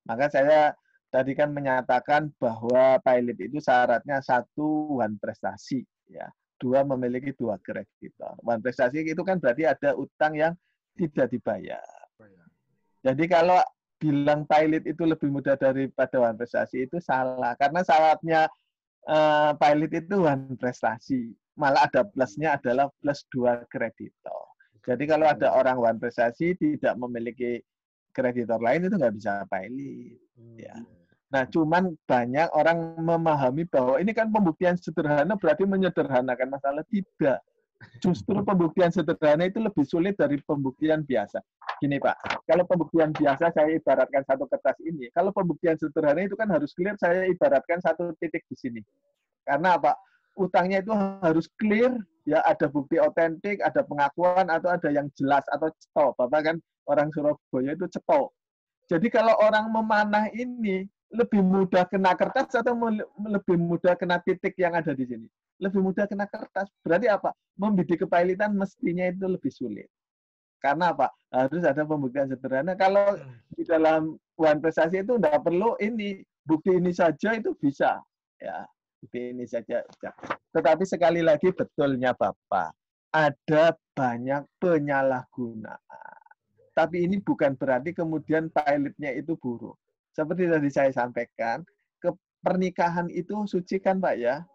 Maka saya tadi kan menyatakan bahwa pilot itu syaratnya 1 wan prestasi, ya, 2 memiliki 2 kreditor. Wan prestasi itu kan berarti ada utang yang tidak dibayar. Jadi kalau bilang pilot itu lebih mudah daripada wan prestasi itu salah, karena syaratnya pilot itu wan prestasi, malah ada plusnya adalah plus 2 kreditor. Jadi kalau ada orang wan prestasi tidak memiliki kreditor lain itu nggak bisa pilot. Ya. Nah, cuman banyak orang memahami bahwa ini kan pembuktian sederhana berarti menyederhanakan masalah. Tidak. Justru pembuktian sederhana itu lebih sulit dari pembuktian biasa. Gini Pak, kalau pembuktian biasa saya ibaratkan satu kertas ini, kalau pembuktian sederhana itu kan harus clear, saya ibaratkan 1 titik di sini. Karena apa? Utangnya itu harus clear, ya ada bukti otentik, ada pengakuan, atau ada yang jelas, atau cetok. Bapak kan orang Surabaya itu cetok. Jadi kalau orang memanah ini, lebih mudah kena kertas atau lebih mudah kena titik yang ada di sini? Lebih mudah kena kertas. Berarti apa? Membidik kepailitan mestinya itu lebih sulit. Karena apa? Harus ada pembuktian sederhana. Kalau di dalam wan prestasi itu tidak perlu ini, bukti ini saja itu bisa. Ya, bukti ini saja. Tetapi sekali lagi betulnya Bapak, ada banyak penyalahgunaan. Tapi ini bukan berarti kemudian pilotnya itu buruk. Seperti tadi saya sampaikan, pernikahan itu suci kan Pak ya?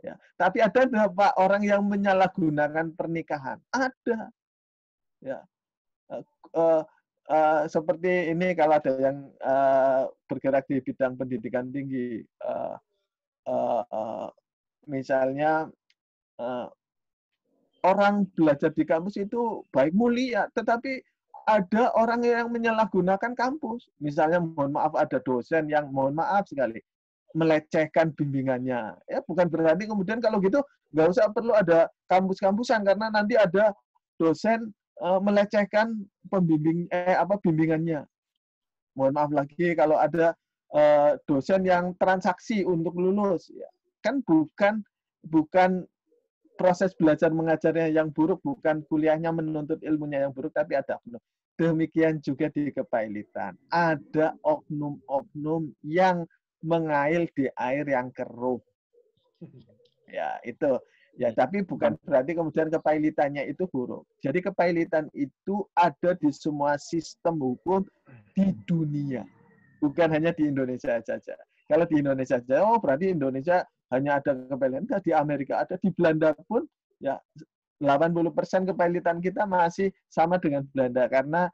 Ya. Tapi ada Pak orang yang menyalahgunakan pernikahan? Ada. Ya. Seperti ini kalau ada yang bergerak di bidang pendidikan tinggi, misalnya orang belajar di kampus itu baik mulia, tetapi ada orang yang menyalahgunakan kampus. Misalnya mohon maaf ada dosen yang mohon maaf sekali melecehkan bimbingannya. Ya bukan berarti kemudian kalau gitu nggak usah perlu ada kampus-kampusan karena nanti ada dosen melecehkan bimbingannya. Mohon maaf lagi kalau ada dosen yang transaksi untuk lulus, ya. Kan bukan proses belajar mengajarnya yang buruk, bukan kuliahnya menuntut ilmunya yang buruk, tapi ada oknum. Demikian juga di kepailitan. Ada oknum-oknum yang mengail di air yang keruh. Ya, itu. Ya, tapi bukan berarti kemudian kepailitannya itu buruk. Jadi kepailitan itu ada di semua sistem hukum di dunia. Bukan hanya di Indonesia saja. Kalau di Indonesia saja, oh berarti Indonesia hanya ada kepailitan. Enggak, di Amerika ada, di Belanda pun ya 80% kepailitan kita masih sama dengan Belanda karena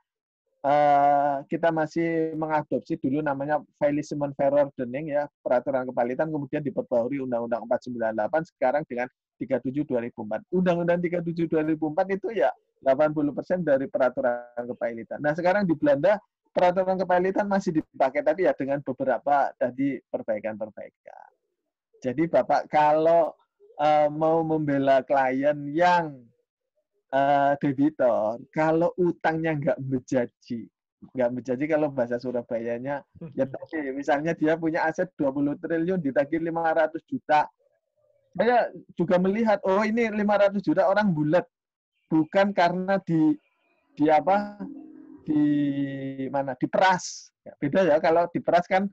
kita masih mengadopsi dulu namanya Felissimon Verordening ya, peraturan kepailitan, kemudian diperbarui Undang-Undang 498 sekarang dengan 37 2004. Undang-Undang 37 2004 itu ya 80% dari peraturan kepailitan. Nah, sekarang di Belanda peraturan kepailitan masih dipakai tapi ya dengan beberapa tadi perbaikan-perbaikan. Jadi Bapak kalau mau membela klien yang debitor, kalau utangnya nggak menjanji kalau bahasa Surabayanya, ya tadi, misalnya dia punya aset 20 triliun, ditagih 500 juta. Saya juga melihat, oh ini 500 juta orang bulat. Bukan karena di diperas. Ya, beda ya, kalau diperas kan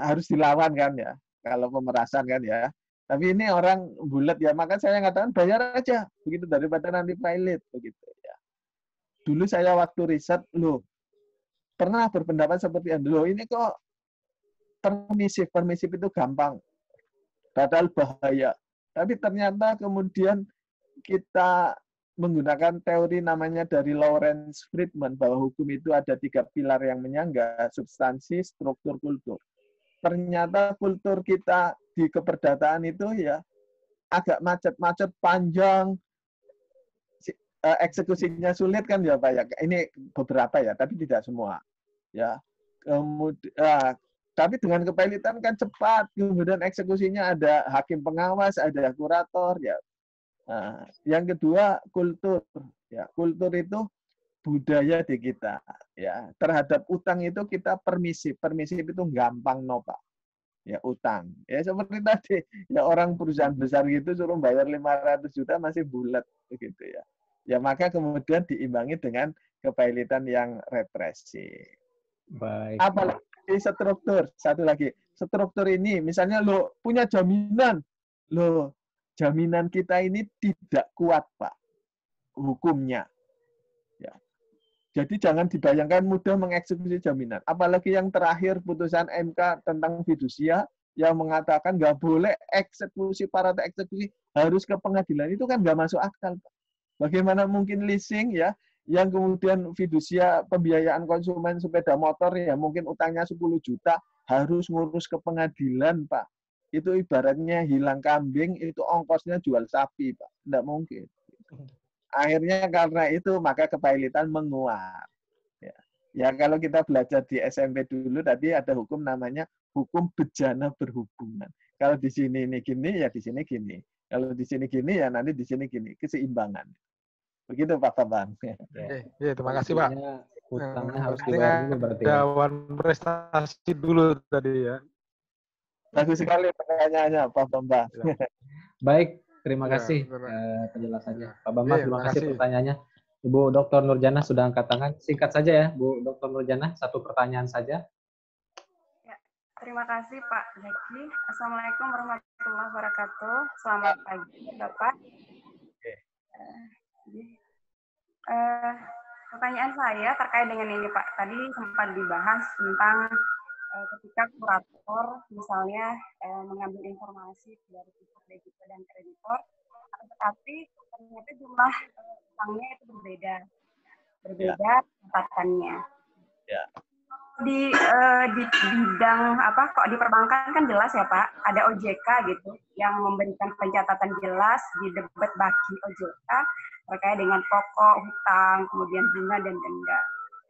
harus dilawan kan ya, kalau pemerasan kan ya. Tapi ini orang bulat ya, maka saya katakan bayar aja begitu daripada nanti pailit begitu ya. Dulu saya waktu riset, pernah berpendapat seperti itu. Ini kok permisif itu gampang, padahal bahaya. Tapi ternyata kemudian kita menggunakan teori namanya dari Lawrence Friedman bahwa hukum itu ada 3 pilar yang menyangga, substansi, struktur, kultur. Ternyata kultur kita di keperdataan itu ya agak macet-macet, panjang, eksekusinya sulit kan ya Pak ya. Ini beberapa ya, tapi tidak semua. Ya. Kemudian tapi dengan kepailitan kan cepat, kemudian eksekusinya ada hakim pengawas, ada kurator ya. Nah, yang kedua kultur. Ya, kultur itu budaya di kita ya. Terhadap utang itu kita permisif. Permisif itu gampang Pak. Ya utang. Ya seperti tadi, ya orang perusahaan besar gitu suruh bayar 500 juta masih bulat begitu ya. Ya maka kemudian diimbangi dengan kepailitan yang represif. Baik. Apalagi struktur, satu lagi. Struktur ini misalnya punya jaminan. Jaminan kita ini tidak kuat, Pak. Hukumnya. Ya. Jadi jangan dibayangkan mudah mengeksekusi jaminan. Apalagi yang terakhir putusan MK tentang fidusia yang mengatakan nggak boleh eksekusi, para eksekusi harus ke pengadilan. Itu kan nggak masuk akal. Bagaimana mungkin leasing ya, yang kemudian fidusia pembiayaan konsumen sepeda motor ya mungkin utangnya 10 juta harus ngurus ke pengadilan, Pak. Itu ibaratnya hilang kambing, itu ongkosnya jual sapi, Pak. Nggak mungkin. Akhirnya karena itu maka kepailitan menguat. Ya kalau kita belajar di SMP dulu tadi ada hukum namanya hukum bejana berhubungan. Kalau di sini ini gini ya di sini gini. Kalau di sini gini ya nanti di sini gini. Keseimbangan. Begitu Pak Bambang. Ya, terima kasih Pak. Utangnya harus dibayar dulu berarti. Dawan prestasi dulu tadi ya. Bagus sekali pertanyaannya Pak Bambang. Baik. Terima kasih penjelasannya. Pak Bambang, terima kasih pertanyaannya. Ibu Dr. Nurjana sudah angkat tangan. Singkat saja ya, Bu Dr. Nurjana. Satu pertanyaan saja. Ya, terima kasih Pak Zaki. Assalamualaikum warahmatullahi wabarakatuh. Selamat pagi Bapak. Pertanyaan saya terkait dengan ini Pak. Tadi sempat dibahas tentang ketika kurator misalnya mengambil informasi dari pihak debitur dan kreditor, tetapi ternyata jumlah utangnya itu berbeda catatannya. Ya. Di bidang kok di perbankan kan jelas ya Pak, ada OJK gitu yang memberikan pencatatan jelas di debit baki OJK terkait dengan pokok, hutang, kemudian bunga dan denda.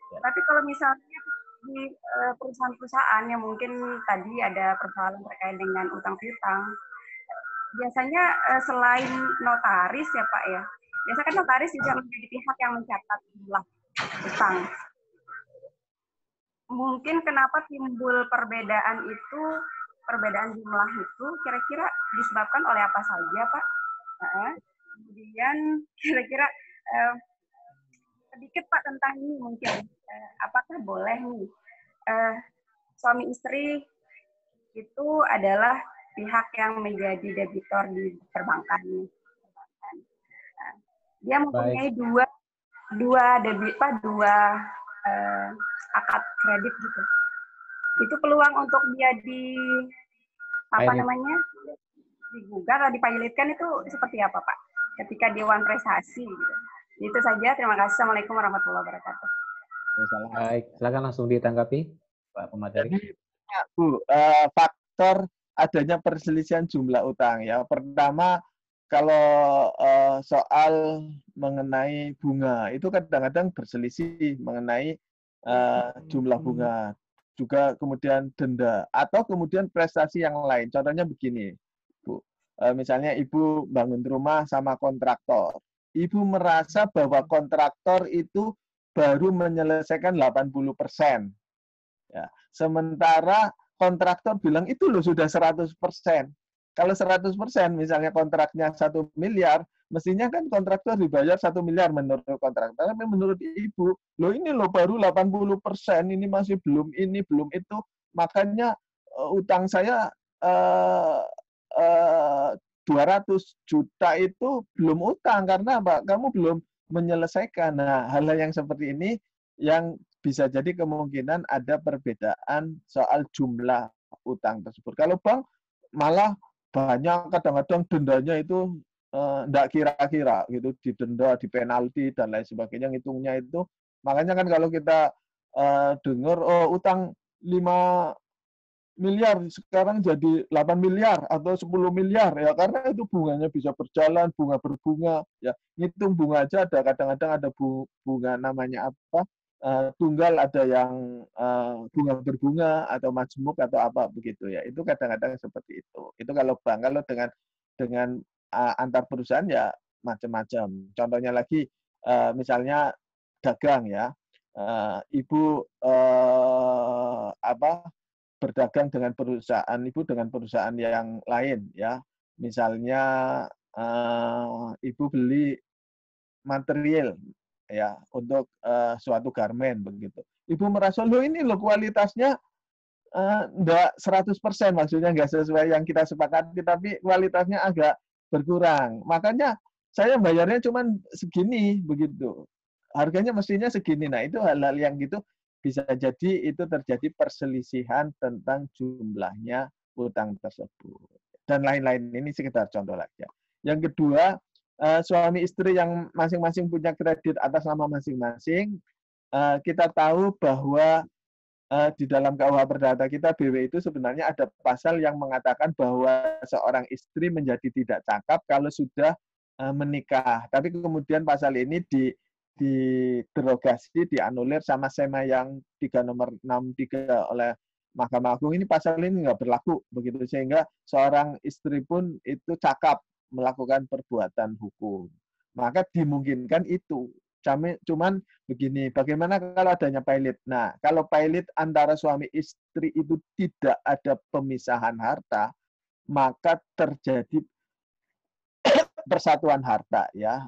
Ya. Tapi kalau misalnya di perusahaan-perusahaan yang mungkin tadi ada persoalan terkait dengan utang piutang, biasanya selain notaris ya Pak ya, biasanya kan notaris juga menjadi pihak yang mencatat jumlah utang. Mungkin kenapa timbul perbedaan jumlah itu kira-kira disebabkan oleh apa saja Pak? Kemudian kira-kira sedikit Pak tentang ini mungkin, apakah boleh nih suami istri itu adalah pihak yang menjadi debitur di perbankan. Dia mempunyai dua akad kredit gitu. Itu peluang untuk dia digugat atau dipilotkan itu seperti apa Pak? Ketika Dewan Prestasi gitu. Itu saja. Terima kasih. Assalamualaikum warahmatullahi wabarakatuh. Baik, silakan langsung ditanggapi Pak Pemateri. Jadi, Bu, faktor adanya perselisihan jumlah utang ya. Pertama, kalau soal mengenai bunga itu kadang-kadang berselisih mengenai jumlah bunga, juga kemudian denda atau kemudian prestasi yang lain. Contohnya begini, Bu, misalnya Ibu bangun rumah sama kontraktor. Ibu merasa bahwa kontraktor itu baru menyelesaikan 80%. Ya. Sementara kontraktor bilang itu loh sudah 100%. Kalau 100%, misalnya kontraknya 1 miliar, mestinya kan kontraktor dibayar 1 miliar menurut kontraktor. Tapi menurut Ibu, loh ini loh baru 80%, ini masih belum ini, belum itu. Makanya utang saya 200 juta itu belum utang. Karena apa? Kamu belum menyelesaikan. Nah, hal-hal yang seperti ini yang bisa jadi kemungkinan ada perbedaan soal jumlah utang tersebut. Kalau bank malah banyak kadang-kadang dendanya itu enggak kira-kira gitu, didenda, dipenalti dan lain sebagainya, ngitungnya itu. Makanya kan kalau kita dengar utang 5 miliar sekarang jadi 8 miliar atau 10 miliar ya, karena itu bunganya bisa berjalan, bunga berbunga ya. Ngitung bunga aja ada kadang-kadang ada bunga namanya apa? Tunggal, ada yang bunga berbunga atau majmuk atau apa begitu ya. Itu kadang-kadang seperti itu. Itu kalau bank. Kalau dengan antar perusahaan ya macam-macam. Contohnya lagi misalnya dagang ya. Ibu berdagang dengan perusahaan Ibu dengan perusahaan yang lain ya. Misalnya Ibu beli material ya untuk suatu garmen begitu. Ibu merasa loh ini loh kualitasnya enggak 100%, maksudnya enggak sesuai yang kita sepakati, tapi kualitasnya agak berkurang. Makanya saya bayarnya cuma segini begitu. Harganya mestinya segini. Nah, itu hal-hal yang gitu bisa jadi itu terjadi perselisihan tentang jumlahnya utang tersebut. Dan lain-lain, ini sekedar contoh saja. Yang kedua, suami istri yang masing-masing punya kredit atas nama masing-masing, kita tahu bahwa di dalam KUH Perdata kita BW itu sebenarnya ada pasal yang mengatakan bahwa seorang istri menjadi tidak cakap kalau sudah menikah. Tapi kemudian pasal ini diderogasi, dianulir sama SEMA yang 3 nomor 63 oleh Mahkamah Agung. Ini pasal ini nggak berlaku begitu, sehingga seorang istri pun itu cakap melakukan perbuatan hukum. Maka dimungkinkan itu. Cuman begini, bagaimana kalau adanya pilot? Nah, kalau pilot antara suami istri itu tidak ada pemisahan harta, maka terjadi persatuan harta ya.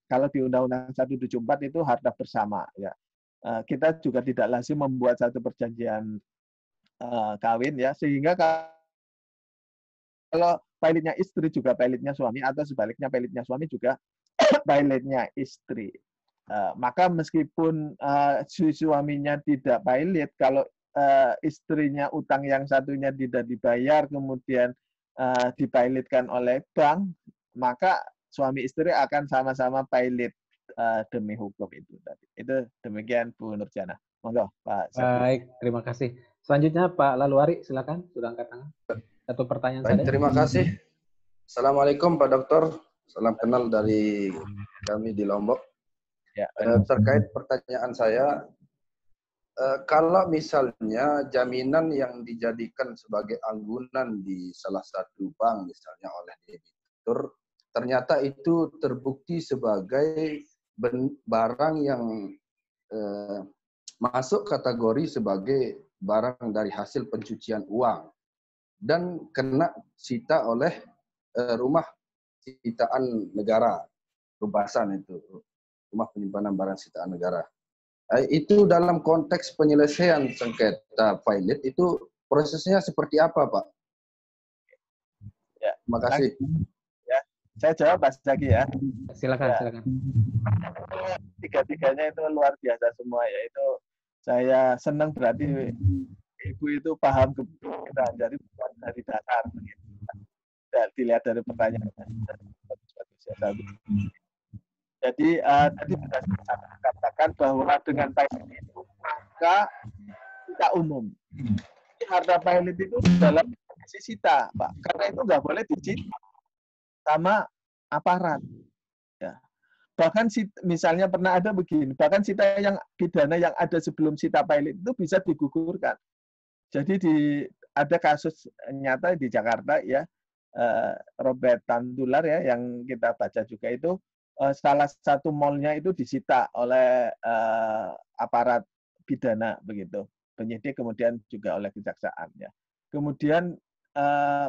Kalau di Undang-Undang 174 itu harta bersama ya. Kita juga tidak lazim membuat satu perjanjian kawin ya, sehingga kalau pilotnya istri juga pilotnya suami, atau sebaliknya pilotnya suami juga pilotnya istri. Maka meskipun si suaminya tidak pilot, kalau istrinya utang yang satunya tidak dibayar, kemudian dipilotkan oleh bank, maka suami istri akan sama-sama pilot demi hukum itu tadi. Itu demikian Bu Nurjana. Monggo Pak Sabri. Baik, terima kasih. Selanjutnya Pak Laluari, silakan, sudah angkat tangan. Satu pertanyaan Baik, saja. terima kasih. Assalamualaikum Pak Dokter. Salam kenal dari kami di Lombok. Ya, terkait pertanyaan saya, kalau misalnya jaminan yang dijadikan sebagai anggunan di salah satu bank misalnya oleh debitur, ternyata itu terbukti sebagai barang yang masuk kategori sebagai barang dari hasil pencucian uang dan kena sita oleh rumah sitaan negara, rubasan itu, rumah penyimpanan barang sitaan negara. Itu dalam konteks penyelesaian sengketa pilot itu prosesnya seperti apa, Pak? Ya, terima kasih. Ya, saya jawab Mas Zaki ya. Silakan, Ya. silakan. Tiga-tiganya itu luar biasa semua, yaitu saya senang berarti Ibu itu paham kebutuhan, jadi bukan dari dasar. Dilihat dari pertanyaan. Jadi tadi sudah saya katakan bahwa dengan pilot itu maka kita umum. Harta pilot itu dalam sita, Pak, karena itu nggak boleh disita sama aparat. Ya. Bahkan misalnya pernah ada begini, bahkan sita yang pidana yang ada sebelum sita pilot itu bisa digugurkan. Jadi ada kasus nyata di Jakarta ya, Robert Tantular ya, yang kita baca juga itu salah satu mallnya itu disita oleh aparat pidana begitu, penyidik kemudian juga oleh kejaksaan ya. Kemudian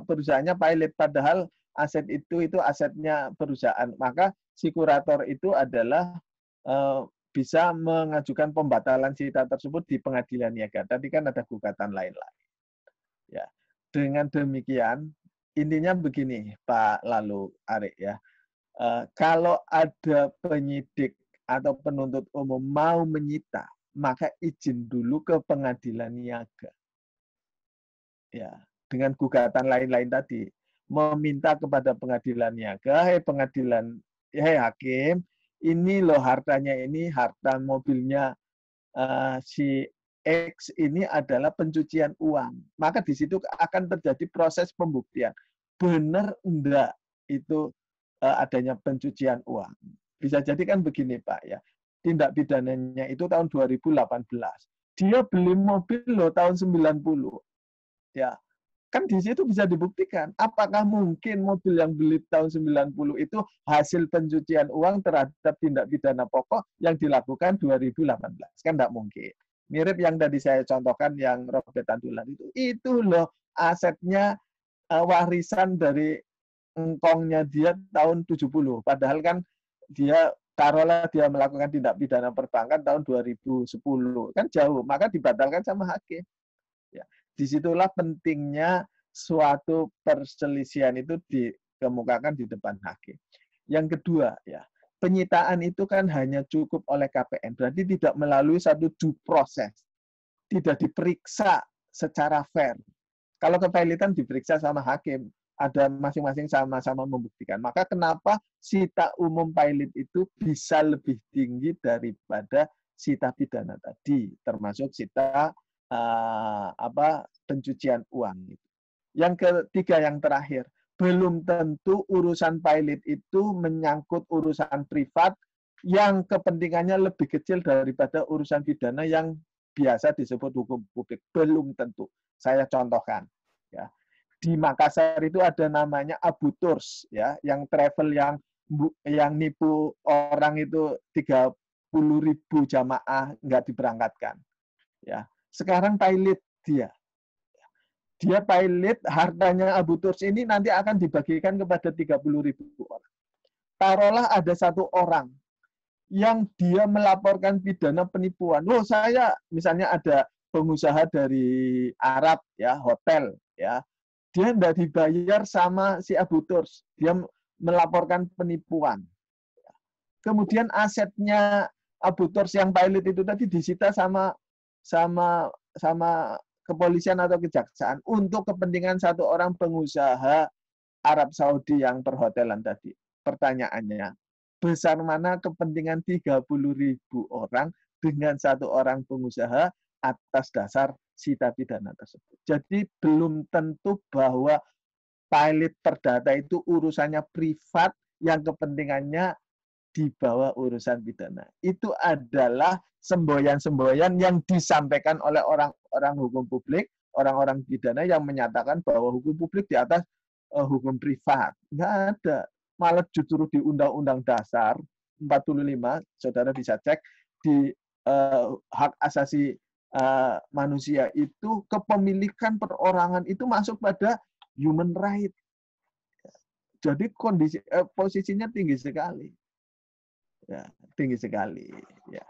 perusahaannya pilot, padahal aset itu asetnya perusahaan, maka si kurator itu adalah bisa mengajukan pembatalan sita tersebut di pengadilan niaga. Tadi kan ada gugatan lain-lain. Ya, dengan demikian intinya begini, Pak Lalu Arik ya. Kalau ada penyidik atau penuntut umum mau menyita, maka izin dulu ke pengadilan niaga. Ya, dengan gugatan lain-lain tadi, meminta kepada pengadilan niaga, pengadilan, hakim, ini loh hartanya, ini harta mobilnya si X ini adalah pencucian uang. Maka di situ akan terjadi proses pembuktian. Benar enggak itu adanya pencucian uang. Bisa jadi kan begini Pak ya. Tindak pidananya itu tahun 2018. Dia beli mobil loh tahun 90. Ya. Kan di situ bisa dibuktikan apakah mungkin mobil yang beli tahun 90 itu hasil pencucian uang terhadap tindak pidana pokok yang dilakukan 2018. Kan tidak mungkin. Mirip yang tadi saya contohkan yang Robert Tantular itu loh asetnya warisan dari engkongnya dia tahun 70. Padahal kan dia taruhlah dia melakukan tindak pidana perbankan tahun 2010. Kan jauh, maka dibatalkan sama hakim. Ya. Disitulah pentingnya suatu perselisihan itu dikemukakan di depan hakim. Yang kedua, ya penyitaan itu kan hanya cukup oleh KPN, berarti tidak melalui satu due process, tidak diperiksa secara fair. Kalau kepailitan diperiksa sama hakim, ada masing-masing sama-sama membuktikan. Maka kenapa sita umum pilot itu bisa lebih tinggi daripada sita pidana tadi, termasuk sita pencucian uang. Yang ketiga, yang terakhir, belum tentu urusan pilot itu menyangkut urusan privat yang kepentingannya lebih kecil daripada urusan pidana yang biasa disebut hukum publik. Belum tentu. Saya contohkan. Ya. Di Makassar itu ada namanya Abu Turs, ya, yang travel yang nipu orang itu 30.000 jamaah nggak diberangkatkan. Ya. Sekarang pilot dia pilot, hartanya Abu Turs ini nanti akan dibagikan kepada 30.000 orang. Taruhlah ada satu orang yang dia melaporkan pidana penipuan. Loh, saya misalnya ada pengusaha dari Arab ya, hotel ya. Dia tidak dibayar sama si Abu Turs. Dia melaporkan penipuan. Kemudian asetnya Abu Turs yang pilot itu tadi disita sama kepolisian atau kejaksaan untuk kepentingan satu orang pengusaha Arab Saudi yang perhotelan tadi. Pertanyaannya, besar mana kepentingan 30.000 orang dengan satu orang pengusaha atas dasar sita pidana tersebut. Jadi belum tentu bahwa pilot perdata itu urusannya privat yang kepentingannya di bawah urusan pidana. Itu adalah semboyan-semboyan yang disampaikan oleh orang-orang hukum publik, orang-orang pidana yang menyatakan bahwa hukum publik di atas hukum privat. Nggak ada. Malah justru di Undang-Undang Dasar 45, saudara bisa cek, di hak asasi manusia itu kepemilikan perorangan itu masuk pada human right. Jadi posisinya tinggi sekali. Ya, tinggi sekali. Ya.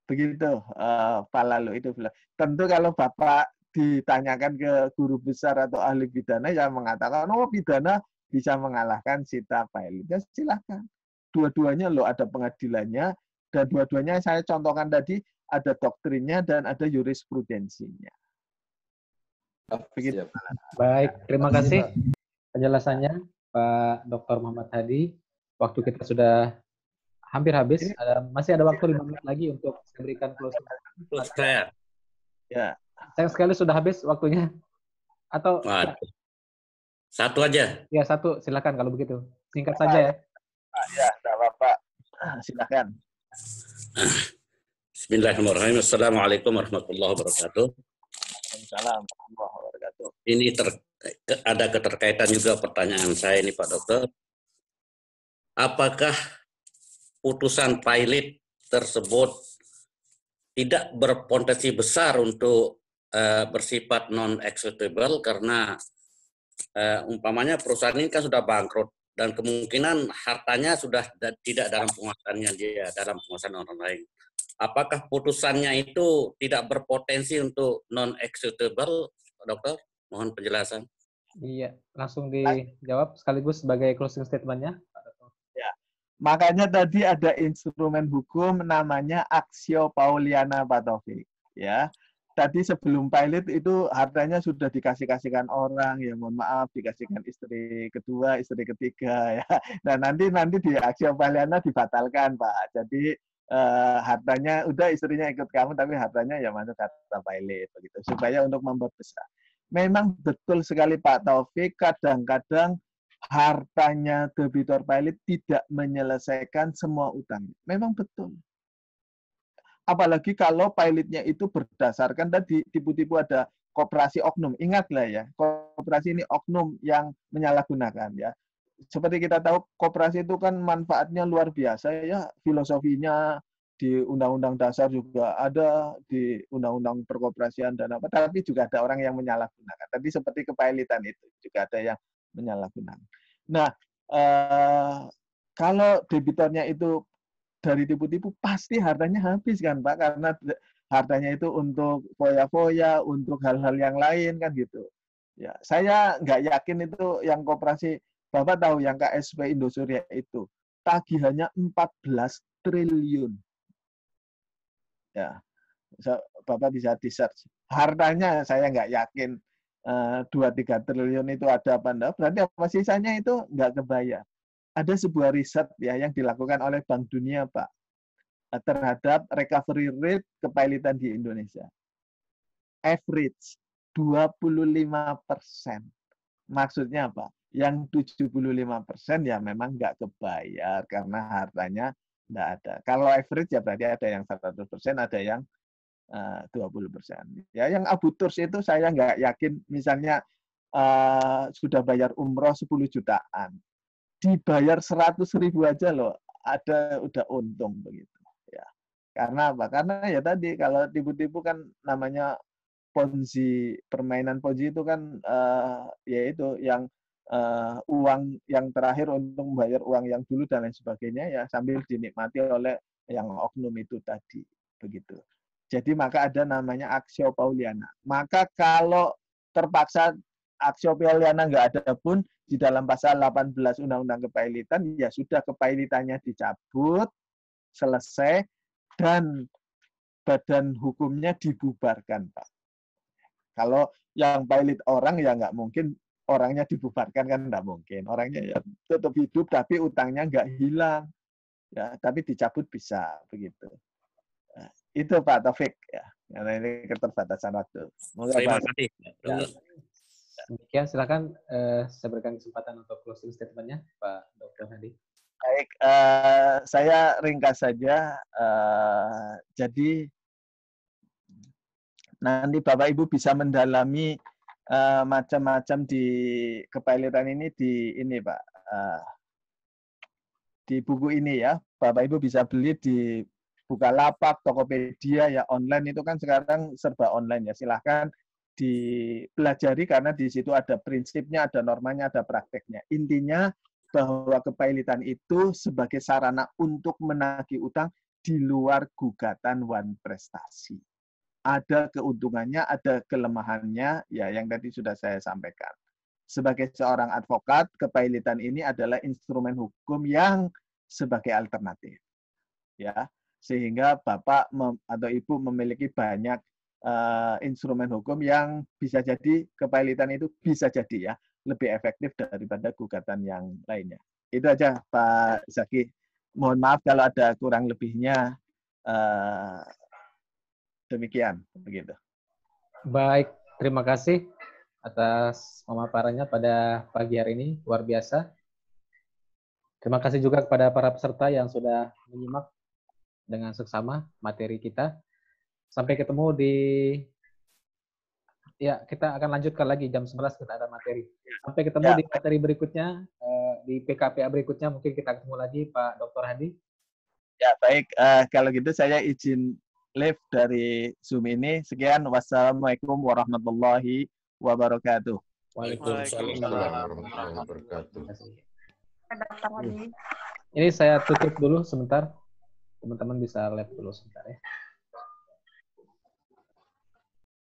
Begitu Pak Lalu itu. Tentu kalau Bapak ditanyakan ke guru besar atau ahli pidana yang mengatakan, oh pidana bisa mengalahkan Sita Pilot. Ya silakan. Dua-duanya loh ada pengadilannya, dan dua-duanya saya contohkan tadi ada doktrinnya dan ada jurisprudensinya. Begitu. Baik, terima kasih penjelasannya Pak Dr. Muhammad Hadi. Waktu kita sudah hampir habis. Masih ada waktu 5 menit lagi untuk memberikan closing. Ya. Sayang sekali sudah habis waktunya. Atau satu aja. Ya, satu. Silakan kalau begitu. Singkat saja ya. Ya, tidak apa-apa. Silakan. Bismillahirrahmanirrahim. Assalamualaikum warahmatullahi wabarakatuh. Waalaikumsalam warahmatullahi wabarakatuh. Ini ada keterkaitan juga pertanyaan saya ini Pak Dokter. Apakah putusan pilot tersebut tidak berpotensi besar untuk bersifat non-executable karena umpamanya perusahaan ini kan sudah bangkrut dan kemungkinan hartanya sudah tidak dalam penguasaannya dia, dalam penguasaan orang lain. Apakah putusannya itu tidak berpotensi untuk non-executable, Dokter? Mohon penjelasan. Iya, langsung dijawab sekaligus sebagai closing statement-nya. Ya, makanya tadi ada instrumen hukum namanya Aksio Pauliana Pak Taufik. Ya, tadi sebelum pilot itu hartanya sudah dikasihkan orang, ya mohon maaf dikasihkan istri kedua, istri ketiga ya. Nah nanti di Aksio Pauliana dibatalkan Pak. Jadi hartanya udah istrinya ikut kamu tapi hartanya ya masuk kata pilot begitu supaya untuk memperbesar. Memang betul sekali Pak Taufik, kadang-kadang hartanya debitur pilot tidak menyelesaikan semua utang. Memang betul. Apalagi kalau pilotnya itu berdasarkan tadi tipu-tipu ada koperasi oknum. Ingatlah ya, koperasi ini oknum yang menyalahgunakan ya. Seperti kita tahu koperasi itu kan manfaatnya luar biasa ya, filosofinya di Undang-Undang Dasar juga ada, di Undang-Undang Perkoperasian dan apa, tapi juga ada orang yang menyalahgunakan. Tadi seperti kepailitan itu juga ada yang menyalahgunakan. Nah, kalau debitornya itu dari tipu-tipu pasti hartanya habis kan Pak, karena hartanya itu untuk foya-foya, untuk hal-hal yang lain kan gitu. Ya, saya nggak yakin itu yang koperasi, Bapak tahu yang KSP Indosuria itu tagihannya 14 triliun. Ya, Bapak bisa di-search. Hartanya saya nggak yakin 2-3 triliun itu ada apa enggak, berarti apa sisanya itu nggak kebayar. Ada sebuah riset ya yang dilakukan oleh Bank Dunia Pak terhadap recovery rate kepailitan di Indonesia. Average 25%. Maksudnya apa? Yang 75% ya memang nggak kebayar karena hartanya nggak ada. Kalau average ya berarti ada yang 100%, ada yang 20%. Ya yang Abu Turs itu saya nggak yakin misalnya sudah bayar umroh 10 jutaan. Dibayar 100.000 aja loh, ada udah untung begitu ya. Karena apa? Karena ya tadi kalau tipu-tipu kan namanya ponzi, permainan ponzi itu kan yaitu yang uang yang terakhir untuk membayar uang yang dulu dan lain sebagainya ya sambil dinikmati oleh yang oknum itu tadi begitu. Jadi maka ada namanya Aksio Pauliana. Maka kalau terpaksa Aksio Pauliana nggak ada pun di dalam pasal 18 Undang-Undang Kepailitan, ya sudah kepailitannya dicabut, selesai, dan badan hukumnya dibubarkan, Pak. Kalau yang pailit orang, ya nggak mungkin orangnya dibubarkan, kan nggak mungkin. Orangnya ya tetap hidup, tapi utangnya nggak hilang. Ya, tapi dicabut bisa, begitu. Nah, itu Pak Taufik, ya. Karena ini keterbatasan waktu. Terima kasih. Ya. Demikian, silakan saya berikan kesempatan untuk closing statement-nya, Pak Dr. Hadi. Baik, saya ringkas saja. Jadi nanti Bapak Ibu bisa mendalami macam-macam di kepailitan ini di ini Pak, di buku ini ya. Bapak Ibu bisa beli di Bukalapak, Tokopedia ya, online itu kan sekarang serba online ya. Silahkan dipelajari karena di situ ada prinsipnya, ada normanya, ada prakteknya. Intinya bahwa kepailitan itu sebagai sarana untuk menagih utang di luar gugatan wan prestasi. Ada keuntungannya, ada kelemahannya, ya yang tadi sudah saya sampaikan. Sebagai seorang advokat, kepailitan ini adalah instrumen hukum yang sebagai alternatif. Ya, sehingga Bapak atau Ibu memiliki banyak instrumen hukum yang bisa jadi kepailitan itu bisa jadi ya lebih efektif daripada gugatan yang lainnya. Itu aja Pak Zaki. Mohon maaf kalau ada kurang lebihnya. Demikian begitu. Baik, terima kasih atas pemaparannya pada pagi hari ini, luar biasa. Terima kasih juga kepada para peserta yang sudah menyimak dengan seksama materi kita. Sampai ketemu di kita akan lanjutkan lagi jam 11 kita ada materi. Sampai ketemu di materi berikutnya, di PKPA berikutnya mungkin kita ketemu lagi Pak Dr. Hadi. Ya, baik. Kalau gitu saya izin live dari Zoom ini. Sekian. Wassalamualaikum warahmatullahi wabarakatuh. Waalaikumsalam warahmatullahi wabarakatuh. Ini saya tutup dulu sebentar. Teman-teman bisa live dulu sebentar ya.